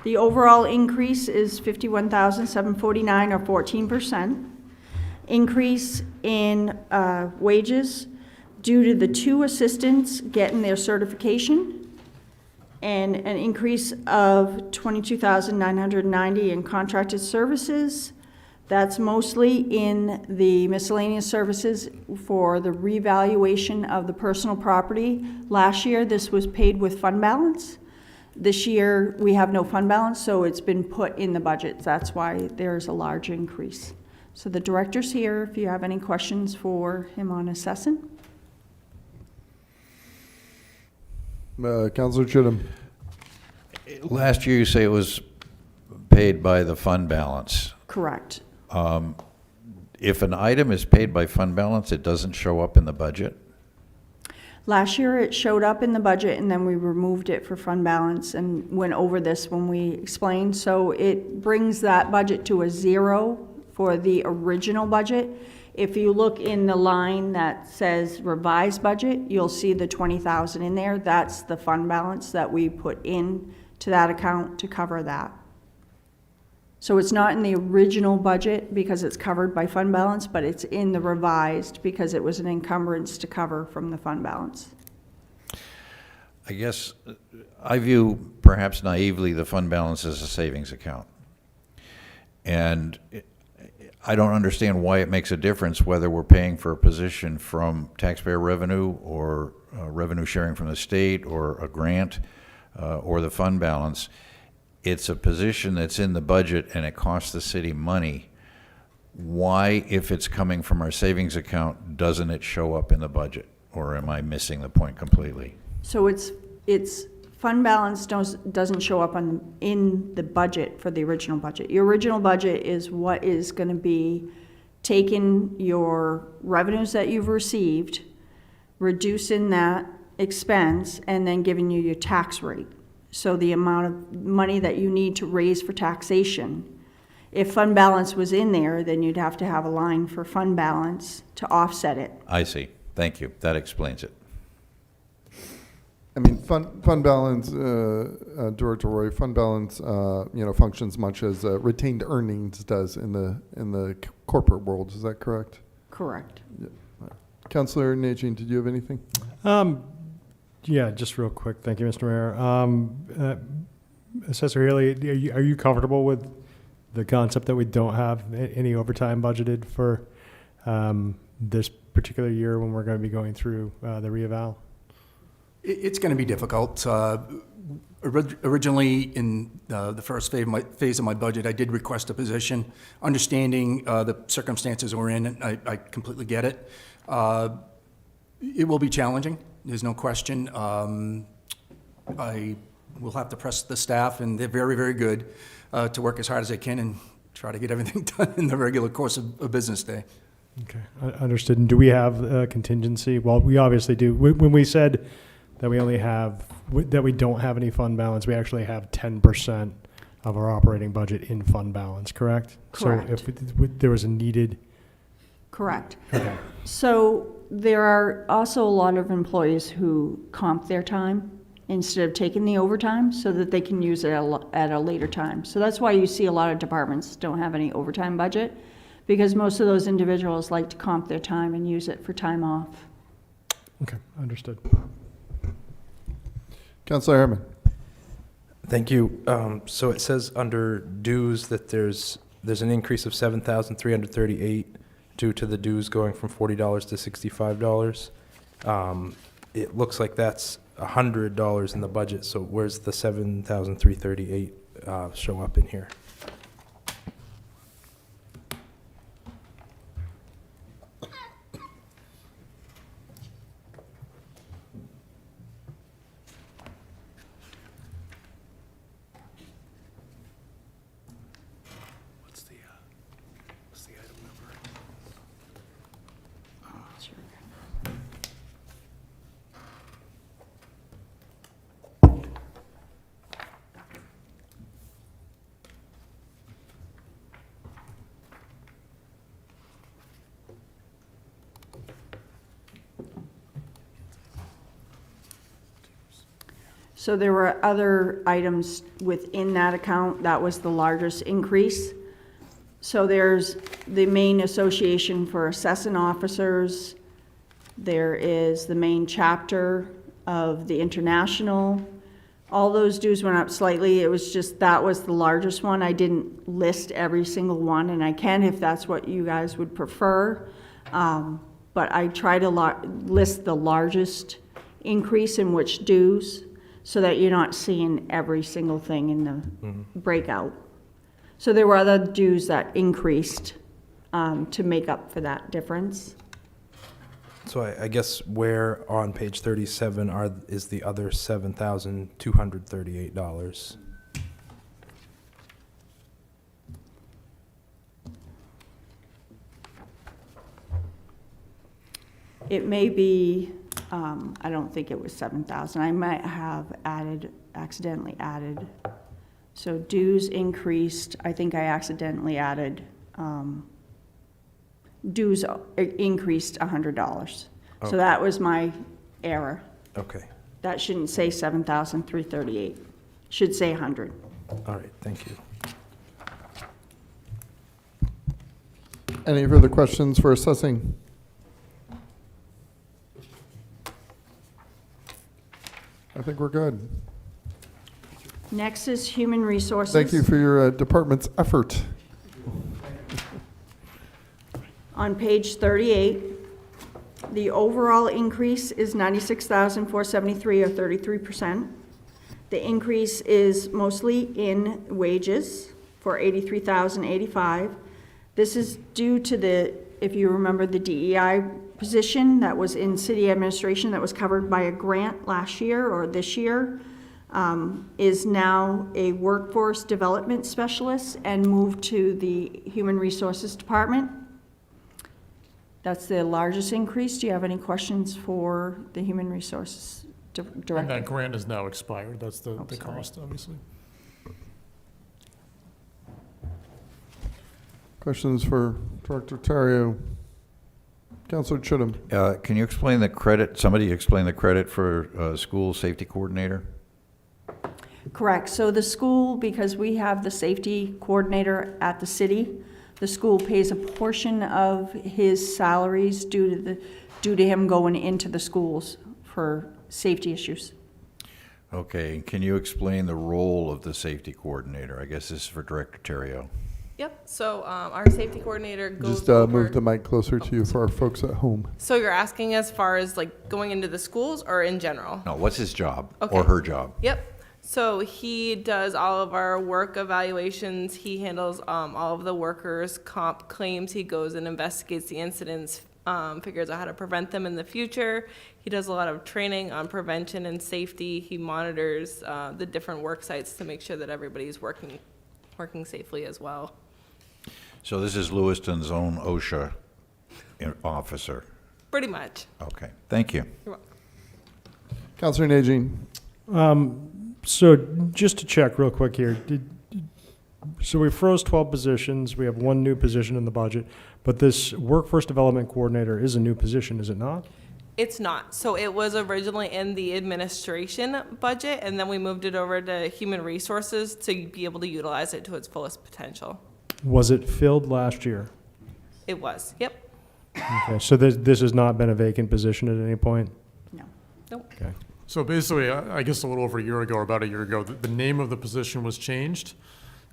The overall increase is 51,749 or 14%. Increase in wages due to the 2 assistants getting their certification, and an increase of 22,990 in contracted services. That's mostly in the miscellaneous services for the revaluation of the personal property. Last year, this was paid with fund balance. This year, we have no fund balance, so it's been put in the budget. That's why there's a large increase. So the director's here if you have any questions for him on assessing. Councilor Chittum. Last year, you say it was paid by the fund balance. Correct. If an item is paid by fund balance, it doesn't show up in the budget? Last year, it showed up in the budget, and then we removed it for fund balance and went over this when we explained. So it brings that budget to a 0 for the original budget. If you look in the line that says revised budget, you'll see the 20,000 in there. That's the fund balance that we put in to that account to cover that. So it's not in the original budget because it's covered by fund balance, but it's in the revised because it was an encumbrance to cover from the fund balance. I guess I view, perhaps naively, the fund balance as a savings account. And I don't understand why it makes a difference whether we're paying for a position from taxpayer revenue or revenue sharing from the state or a grant or the fund balance. It's a position that's in the budget and it costs the city money. Why, if it's coming from our savings account, doesn't it show up in the budget? Or am I missing the point completely? So it's fund balance doesn't show up in the budget for the original budget. Your original budget is what is going to be taking your revenues that you've received, reducing that expense, and then giving you your tax rate. So the amount of money that you need to raise for taxation. If fund balance was in there, then you'd have to have a line for fund balance to offset it. I see. Thank you. That explains it. I mean, fund balance, Director Roy, fund balance, functions much as retained earnings does in the corporate world. Is that correct? Correct. Yeah. Councilor Najin, did you have anything? Yeah, just real quick. Thank you, Mr. Mayor. Assessor Haley, are you comfortable with the concept that we don't have any overtime budgeted for this particular year when we're going to be going through the reeval? It's going to be difficult. Originally, in the first phase of my budget, I did request a position. Understanding the circumstances we're in, I completely get it. It will be challenging, there's no question. I will have to press the staff, and they're very, very good, to work as hard as they can and try to get everything done in the regular course of a business day. Okay, understood. And do we have a contingency? Well, we obviously do. When we said that we only have, that we don't have any fund balance, we actually have 10% of our operating budget in fund balance, correct? Correct. So if there was a needed. Correct. Okay. So there are also a lot of employees who comp their time instead of taking the overtime so that they can use it at a later time. So that's why you see a lot of departments don't have any overtime budget, because most of those individuals like to comp their time and use it for time off. Okay, understood. Councilor Harriman. Thank you. So it says under dues that there's an increase of $7,338 due to the dues going from $40 to $65. It looks like that's $100 in the budget. So where's the $7,338 show up in here? What's the item number? So there were other items within that account. That was the largest increase. So there's the Maine Association for Assessing Officers. There is the Maine chapter of the International. All those dues went up slightly. It was just, that was the largest one. I didn't list every single one, and I can if that's what you guys would prefer. But I try to list the largest increase in which dues, so that you're not seeing every single thing in the breakout. So there were other dues that increased to make up for that difference. So I guess where on page 37 is the other $7,238? It may be, I don't think it was 7,000. I might have accidentally added. So dues increased, I think I accidentally added, dues increased $100. Okay. So that was my error. Okay. That shouldn't say 7,338. Should say 100. All right. Thank you. Any further questions for assessing? I think we're good. Next is human resources. Thank you for your department's effort. On page 38, the overall increase is $96,473, or 33%. The increase is mostly in wages for $83,085. This is due to the, if you remember, the DEI position that was in city administration that was covered by a grant last year or this year, is now a workforce development specialist and moved to the human resources department. That's the largest increase. Do you have any questions for the human resources director? And that grant is now expired. That's the sorry. cost, obviously. Questions for Director Terrio? Councilor Chittum. Can you explain the credit, somebody explain the credit for school safety coordinator? Correct. So the school, because we have the safety coordinator at the city, the school pays a portion of his salaries due to him going into the schools for safety issues. Okay, can you explain the role of the safety coordinator? I guess this is for Director Terrio. Yep, so our safety coordinator goes Just over. move the mic closer to you for our folks at home. So you're asking as far as like going into the schools or in general? No, what's his job or Okay. her job? Yep. So he does all of our work evaluations. He handles all of the workers' comp claims. He goes and investigates the incidents, figures out how to prevent them in the future. He does a lot of training on prevention and safety. He monitors the different work sites to make sure that everybody's working safely as well. So this is Lewiston's own OSHA officer. Pretty much. Okay, thank you. You're welcome. Counselor Najin. So just to check real quick here, so we froze 12 positions. We have one new position in the budget, but this workforce development coordinator is a new position, is it not? It's not. So it was originally in the administration budget, and then we moved it over to human resources to be able to utilize it to its fullest potential. Was it filled last year? It was. Yep. Okay, so this has not been a vacant position at any point? No. Nope. Okay. So basically, I guess a little over a year ago, or about a year ago, the name of the position was changed.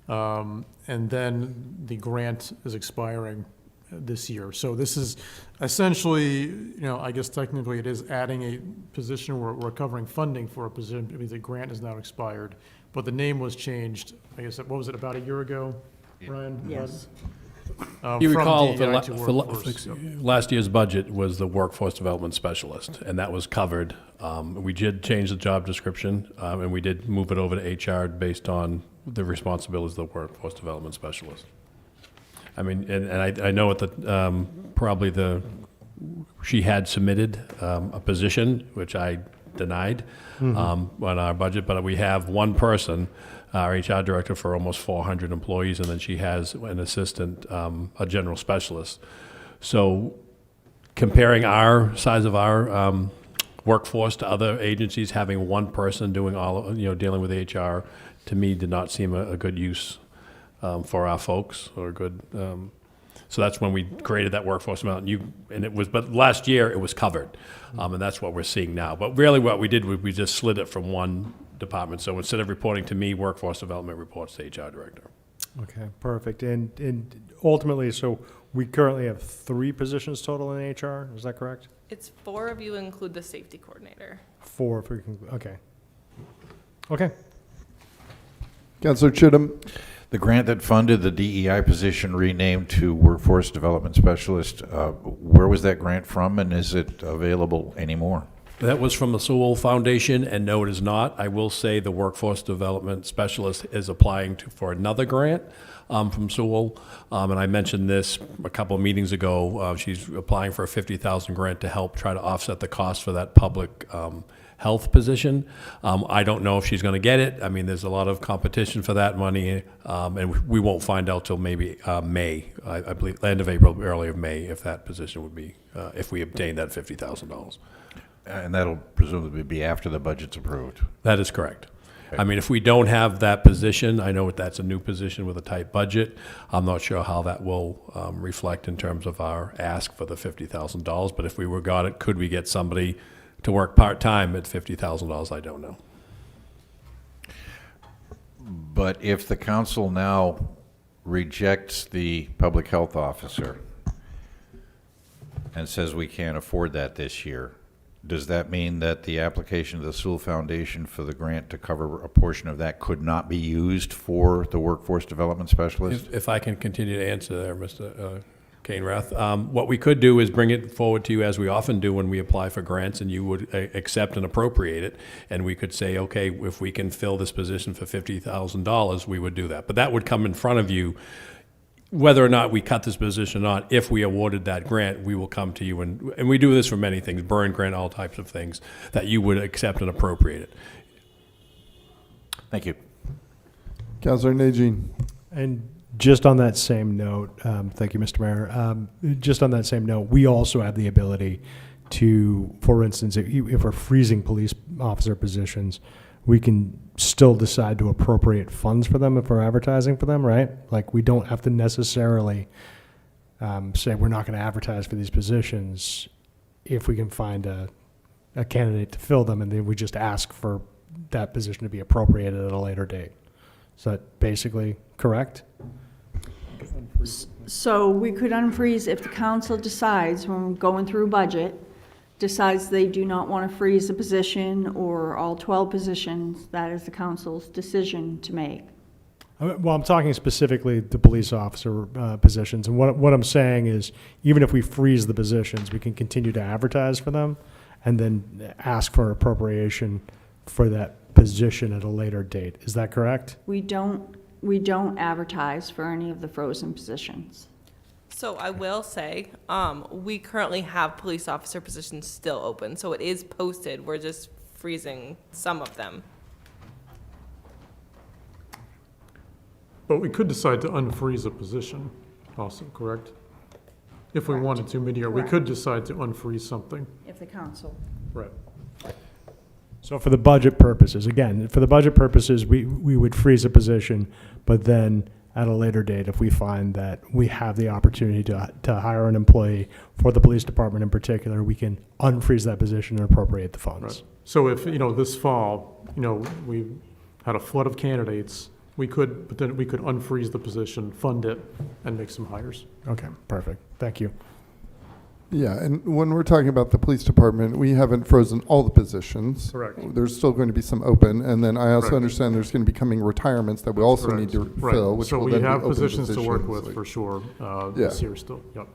And then the grant is expiring this year. So this is essentially, I guess technically it is adding a position. We're covering funding for a position. I mean, the grant is now expired, but the name was changed, I guess, what was it, about a year ago, Ryan? Yes. You From recall DEI to workforce. last year's budget was the workforce development specialist, and that was covered. We did change the job description, and we did move it over to HR based on the responsibilities of the workforce development specialist. I mean, and I know at the, she had submitted a position, which I denied on our budget, but we have one person, our HR director, for almost 400 employees, and then she has an assistant, a general specialist. So comparing our size of our workforce to other agencies, having one person doing all, dealing with HR, to me did not seem a good use for our folks, or good. So that's when we created that workforce amount. But last year it was covered, and that's what we're seeing now. But really, what we did was we just slid it from one department. So instead of reporting to me, workforce development reports to HR director. Okay, perfect. And ultimately, so we currently have 3 positions total in HR, is that correct? It's 4 of you, include the safety coordinator. 4 if we can, okay. Okay. Counselor Chittum. The grant that funded the DEI position renamed to Workforce Development Specialist, where was that grant from, and is it available anymore? That was from the Sewell Foundation, and no, it is not. I will say the workforce development specialist is applying for another grant from Sewell, and I mentioned this a couple of meetings ago. She's applying for a $50,000 grant to help try to offset the cost for that public health position. I don't know if she's going to get it. I mean, there's a lot of competition for that money, and we won't find out till maybe May, I believe, end of April, early of May, if that position would be, if we obtain that $50,000. And that'll presumably be after the budget's approved. That is correct. I mean, if we don't have that position, I know that's a new position with a tight budget. I'm not sure how that will reflect in terms of our ask for the $50,000, but if we got it, could we get somebody to work part-time at $50,000? I don't know. But if the council now rejects the public health officer and says we can't afford that this year, does that mean that the application to the Sewell Foundation for the grant to cover a portion of that could not be used for the workforce development specialist? If I can continue to answer there, Mr. Cainrath, what we could do is bring it forward to you, as we often do when we apply for grants, and you would accept and appropriate it, and we could say, okay, if we can fill this position for $50,000, we would do that. But that would come in front of you. Whether or not we cut this position or not, if we awarded that grant, we will come to you, and we do this for many things, burn grant, all types of things, that you would accept and appropriate it. Thank you. Counselor Najin. And just on that same note, thank you, Mr. Mayor. Just on that same note, we also have the ability to, for instance, if we're freezing police officer positions, we can still decide to appropriate funds for them if we're advertising for them, right? Like, we don't have to necessarily say we're not going to advertise for these positions if we can find a a candidate to fill them, and then we just ask for that position to be appropriated at a later date. Is that basically correct? So we could unfreeze if the council decides, when we're going through budget, decides they do not want to freeze a position or all 12 positions. That is the council's decision to make. Well, I'm talking specifically the police officer positions, and what I'm saying is, even if we freeze the positions, we can continue to advertise for them, and then ask for appropriation for that position at a later date. Is that correct? We don't advertise for any of the frozen positions. So I will say, we currently have police officer positions still open, so it is posted. We're just freezing some of them. But we could decide to unfreeze a position also, correct? If we Correct. wanted to mid-year, we Correct. could decide to unfreeze something. If the council. Right. So for the budget purposes, again, for the budget purposes, we would freeze a position, but then at a later date, if we find that we have the opportunity to hire an employee for the police department in particular, we can unfreeze that position and appropriate the funds. Right. So if, this fall, we had a flood of candidates, we could unfreeze the position, fund it, and make some hires. Okay, perfect. Thank you. Yeah, and when we're talking about the police department, we haven't frozen all the positions. Correct. There's still going to be some open, and then I also Correct. understand there's going to be coming retirements that we also need to Right. fill, which So will we then be have open positions to work with like- for sure, Yeah. this year still, yep.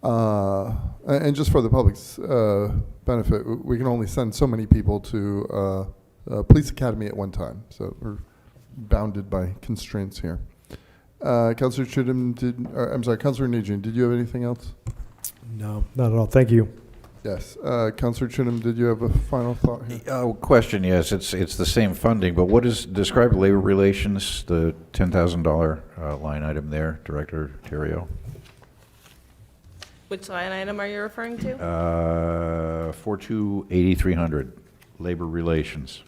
And just for the public's benefit, we can only send so many people to police academy at one time, so we're bounded by constraints here. Councilor Chittum Councilor Nugent, did you have anything else? No, not at all. Thank you. Yes. Councilor Chittum, did you have a final thought here? Question, yes, it's the same funding, but describe labor relations, the $10,000 line item there, Director Terrio? Which line item are you referring to? 428300, labor relations.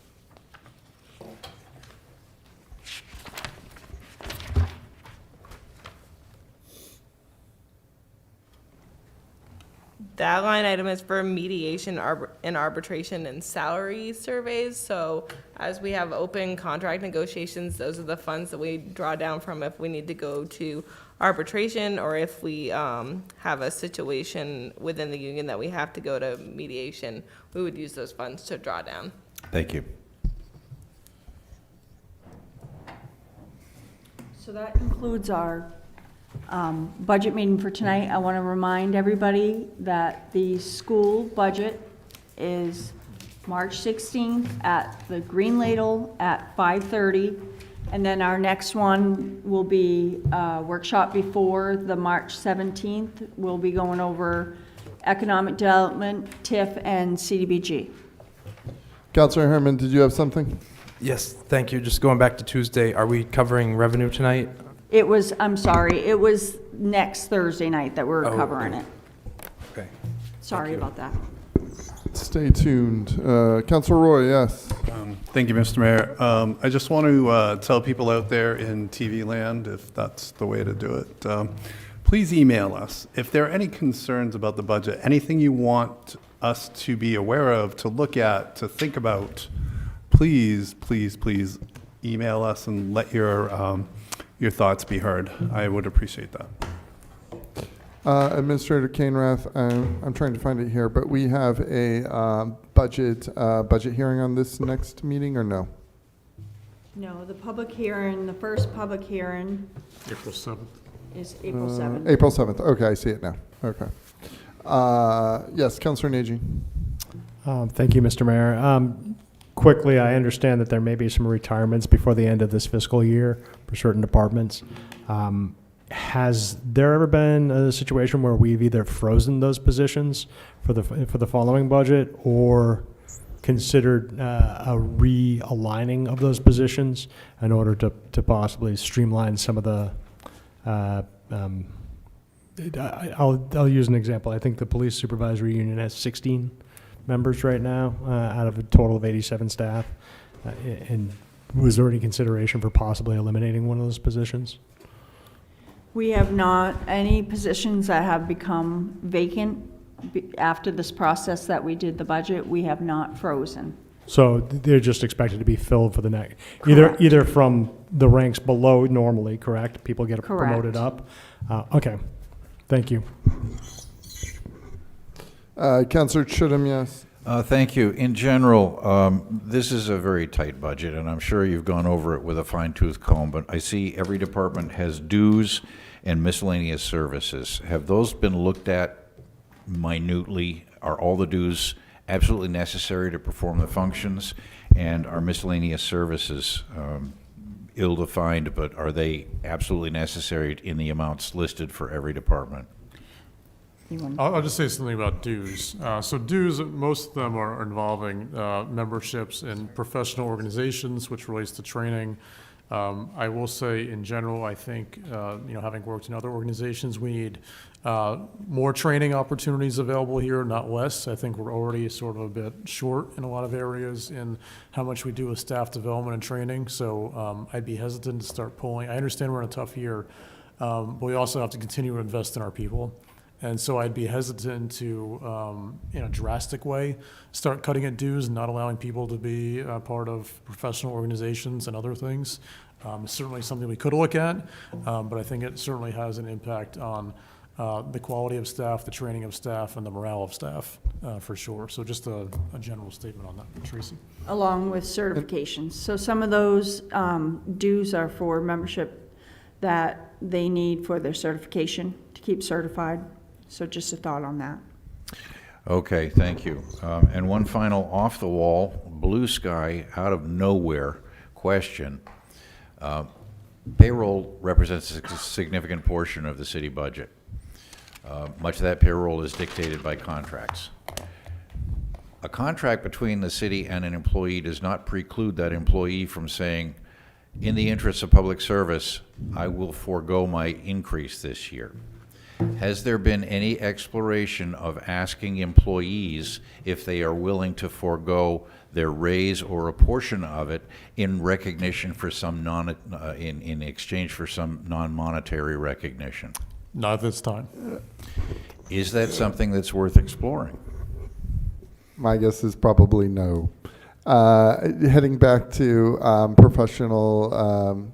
That line item is for mediation and arbitration and salary surveys. So as we have open contract negotiations, those are the funds that we draw down from if we need to go to arbitration or if we have a situation within the union that we have to go to mediation, we would use those funds to draw down. Thank you. So that concludes our budget meeting for tonight. I want to remind everybody that the school budget is March 16th at the Green Ladle at 5:30. And then our next one will be a workshop before the March 17th. We'll be going over economic development, TIF, and CDBG. Councilor Herman, did you have something? Yes, thank you. Just going back to Tuesday, are we covering revenue tonight? It was next Thursday night that we're Oh, covering it. Okay. Sorry you. about that. Stay tuned. Councilor Roy, yes. Thank you, Mr. Mayor. I just want to tell people out there in TV land, if that's the way to do it, please email us. If there are any concerns about the budget, anything you want us to be aware of, to look at, to think about, please, please, please email us and let your thoughts be heard. I would appreciate that. Administrator Kainrath, I'm trying to find it here, but we have a budget hearing on this next meeting, or no? No, the first public hearing April 7th. is April 7th. April 7th. Okay, I see it now. Okay. Yes, Councilor Nagy. Thank you, Mr. Mayor. Quickly, I understand that there may be some retirements before the end of this fiscal year for certain departments. Has there ever been a situation where we've either frozen those positions for the following budget or considered a realigning of those positions in order to possibly streamline some of the I'll use an example. I think the police supervisory union has 16 members right now out of a total of 87 staff. And was there any consideration for possibly eliminating one of those positions? We have not, any positions that have become vacant after this process that we did the budget, we have not frozen. So they're just expected to be filled for the next, Correct. either from the ranks below normally, correct? People get promoted Correct. up? Okay, thank you. Counselor Chittum, yes. Thank you. In general, this is a very tight budget, and I'm sure you've gone over it with a fine-tooth comb, but I see every department has dues and miscellaneous services. Have those been looked at minutely? Are all the dues absolutely necessary to perform the functions? And are miscellaneous services ill-defined, but are they absolutely necessary in the amounts listed for every department? I'll just say something about dues. So dues, most of them are involving memberships in professional organizations, which relates to training. I will say, in general, I think, having worked in other organizations, we need more training opportunities available here, not less. I think we're already sort of a bit short in a lot of areas in how much we do with staff development and training. So I'd be hesitant to start pulling. I understand we're in a tough year, but we also have to continue to invest in our people. And so I'd be hesitant to, in a drastic way, start cutting at dues and not allowing people to be part of professional organizations and other things. It's certainly something we could look at, but I think it certainly has an impact on the quality of staff, the training of staff, and the morale of staff, for sure. So just a general statement on that, Tracy. Along with certifications. So some of those dues are for membership that they need for their certification to keep certified. So just a thought on that. Okay, thank you. And one final off-the-wall, blue sky, out of nowhere question. Payroll represents a significant portion of the city budget. Much of that payroll is dictated by contracts. A contract between the city and an employee does not preclude that employee from saying, in the interest of public service, I will forego my increase this year. Has there been any exploration of asking employees if they are willing to forego their raise or a portion of it in recognition for some in exchange for some non-monetary recognition? Not at this time. Is that something that's worth exploring? My guess is probably no. Heading back to professional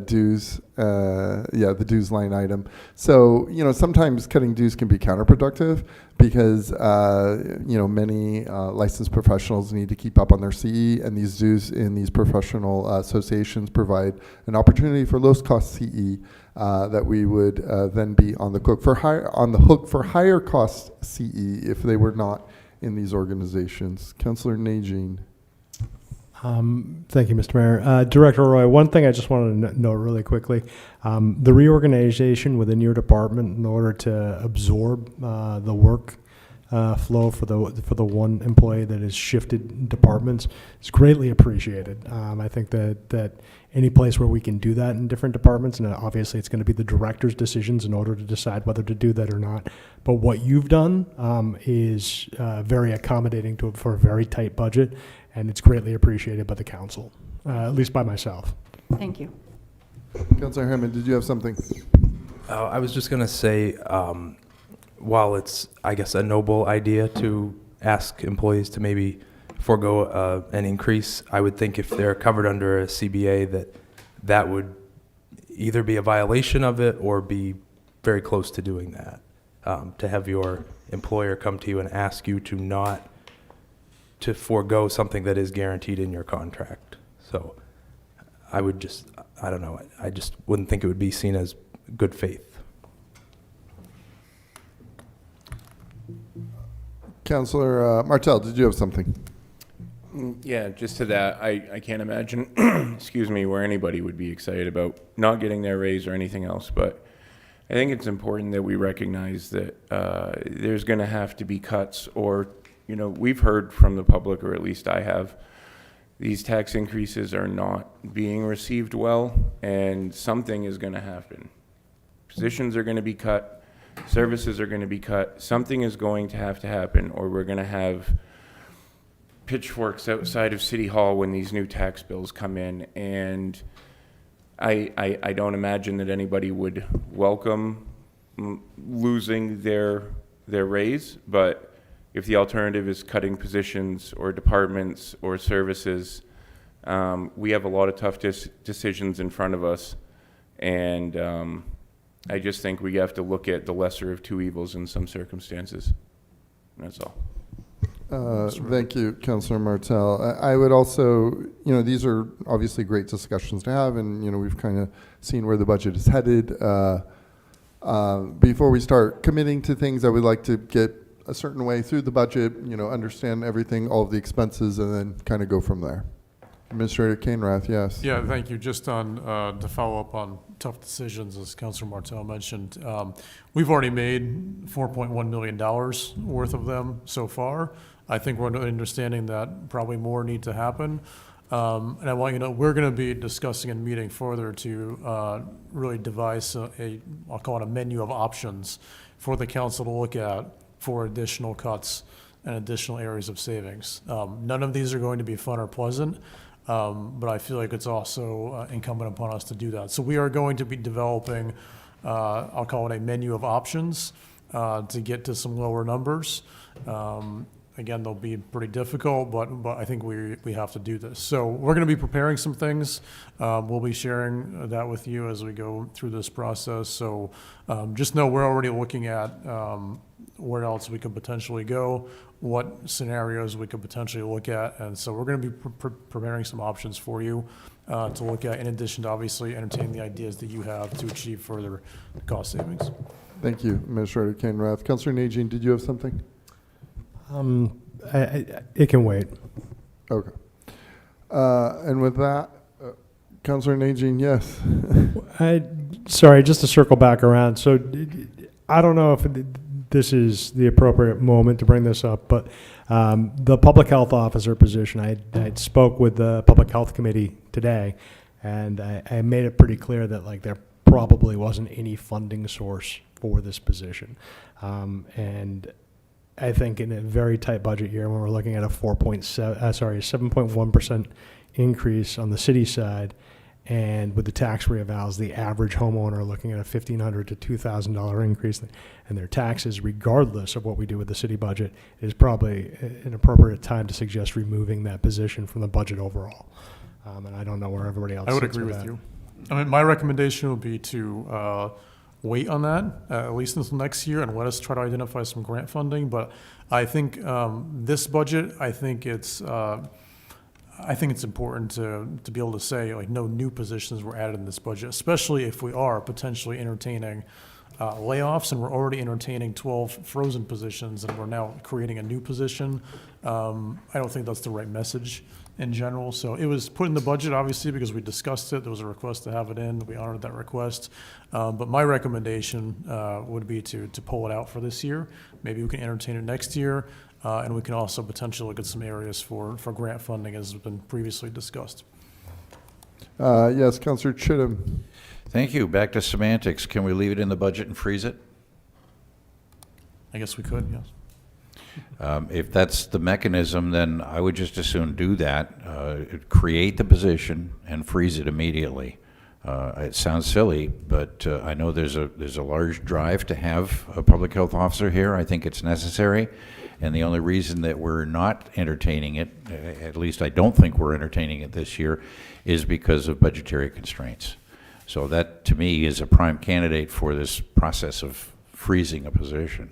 dues, the dues line item. So, sometimes cutting dues can be counterproductive because, many licensed professionals need to keep up on their CE, and these dues in these professional associations provide an opportunity for lowest-cost CE that we would then be on the hook for higher cost CE if they were not in these organizations. Councillor Najin. Thank you, Mr. Mayor. Director Roy, one thing I just wanted to note really quickly, the reorganization within your department in order to absorb the work flow for the one employee that has shifted departments is greatly appreciated. I think that any place where we can do that in different departments, and obviously it's going to be the director's decisions in order to decide whether to do that or not. But what you've done is very accommodating for a very tight budget, and it's greatly appreciated by the council, at least by myself. Thank you. Councillor Hammond, did you have something? I was just going to say, while it's, I guess, a noble idea to ask employees to maybe forego an increase, I would think if they're covered under a CBA that would either be a violation of it or be very close to doing that. To have your employer come to you and ask you to forego something that is guaranteed in your contract. So I don't know, I just wouldn't think it would be seen as good faith. Councillor Martel, did you have something? Yeah, just to that, I can't imagine, excuse me, where anybody would be excited about not getting their raise or anything else, but I think it's important that we recognize that there's going to have to be cuts, or, we've heard from the public, or at least I have, these tax increases are not being received well, and something is going to happen. Positions are going to be cut. Services are going to be cut. Something is going to happen, or we're going to have pitchforks outside of City Hall when these new tax bills come in. And I don't imagine that anybody would welcome losing their their raise, but if the alternative is cutting positions or departments or services, we have a lot of tough decisions in front of us, and I just think we have to look at the lesser of two evils in some circumstances. That's all. Thank you, Councillor Martel. I would also, these are obviously great discussions to have, and, we've kind of seen where the budget is headed. Before we start committing to things, I would like to get a certain way through the budget, understand everything, all of the expenses, and then kind of go from there. Administrator Kainrath, yes. Yeah, thank you. Just on, to follow up on tough decisions, as Councilor Martel mentioned, we've already made $4.1 million worth of them so far. I think we're understanding that probably more need to happen. And I want you to know, we're going to be discussing and meeting further to really devise I'll call it a menu of options for the council to look at for additional cuts and additional areas of savings. None of these are going to be fun or pleasant, but I feel like it's also incumbent upon us to do that. So we are going to be developing, I'll call it a menu of options to get to some lower numbers. Again, they'll be pretty difficult, but I think we have to do this. So we're going to be preparing some things. We'll be sharing that with you as we go through this process. So just know we're already looking at where else we could potentially go, what scenarios we could potentially look at. And so we're going to be preparing some options for you to look at, in addition to obviously entertaining the ideas that you have to achieve further cost savings. Thank you, Administrator Kainrath. Councillor Najin, did you have something? It can wait. Okay. And with that, Councillor Najin, yes. Sorry, just to circle back around. So I don't know if this is the appropriate moment to bring this up, but the public health officer position, I spoke with the public health committee today, and I made it pretty clear that there probably wasn't any funding source for this position. And I think in a very tight budget year, when we're looking at a 7.1% increase on the city side, and with the tax reavals, the average homeowner looking at a $1,500 to $2,000 increase in their taxes, regardless of what we do with the city budget, is probably an appropriate time to suggest removing that position from the budget overall. And I don't know where everybody else I would sits agree with that. you. I mean, my recommendation would be to wait on that, at least until next year, and let us try to identify some grant funding. But I think this budget, I think it's important to be able to say, no new positions were added in this budget, especially if we are potentially entertaining layoffs, and we're already entertaining 12 frozen positions, and we're now creating a new position. I don't think that's the right message in general. So it was put in the budget, obviously, because we discussed it. There was a request to have it in. We honored that request. But my recommendation would be to pull it out for this year. Maybe we can entertain it next year. And we can also potentially look at some areas for grant funding, as has been previously discussed. Yes, Councillor Chittum. Thank you. Back to semantics. Can we leave it in the budget and freeze it? I guess we could, yes. If that's the mechanism, then I would just as soon do that. Create the position and freeze it immediately. It sounds silly, but I know there's a large drive to have a public health officer here. I think it's necessary. And the only reason that we're not entertaining it, at least I don't think we're entertaining it this year, is because of budgetary constraints. So that, to me, is a prime candidate for this process of freezing a position.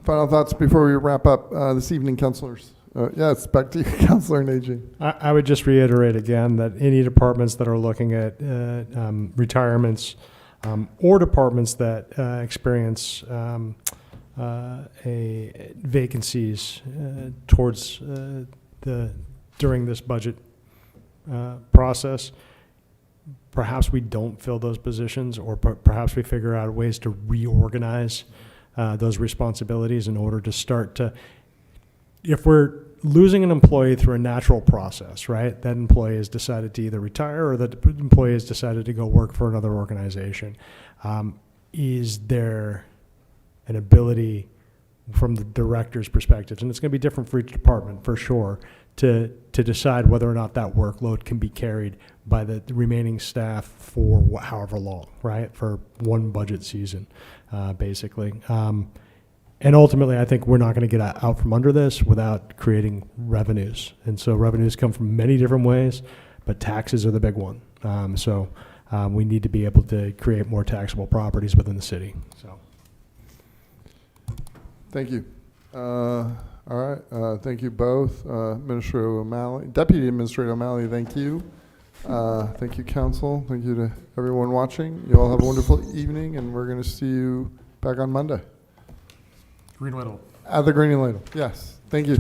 Final thoughts before we wrap up this evening, councillors. Yes, back to you, Councillor Najin. I would just reiterate again that any departments that are looking at retirements or departments that experience vacancies towards during this budget process, perhaps we don't fill those positions, or perhaps we figure out ways to reorganize those responsibilities in order to start to, if we're losing an employee through a natural process, right? That employee has decided to either retire, or that employee has decided to go work for another organization. Is there an ability from the director's perspective, and it's going to be different for each department for sure, to decide whether or not that workload can be carried by the remaining staff for however long, right? For one budget season, basically. And ultimately, I think we're not going to get out from under this without creating revenues. And so revenues come from many different ways, but taxes are the big one. We need to be able to create more taxable properties within the city. So. Thank you. All right. Thank you both. Administrator O'Malley, Deputy Administrator O'Malley, thank you. Thank you, Council. Thank you to everyone watching. You all have a wonderful evening, and we're going to see you back on Monday. Green Ladle. At the Green Ladle. Yes. Thank you.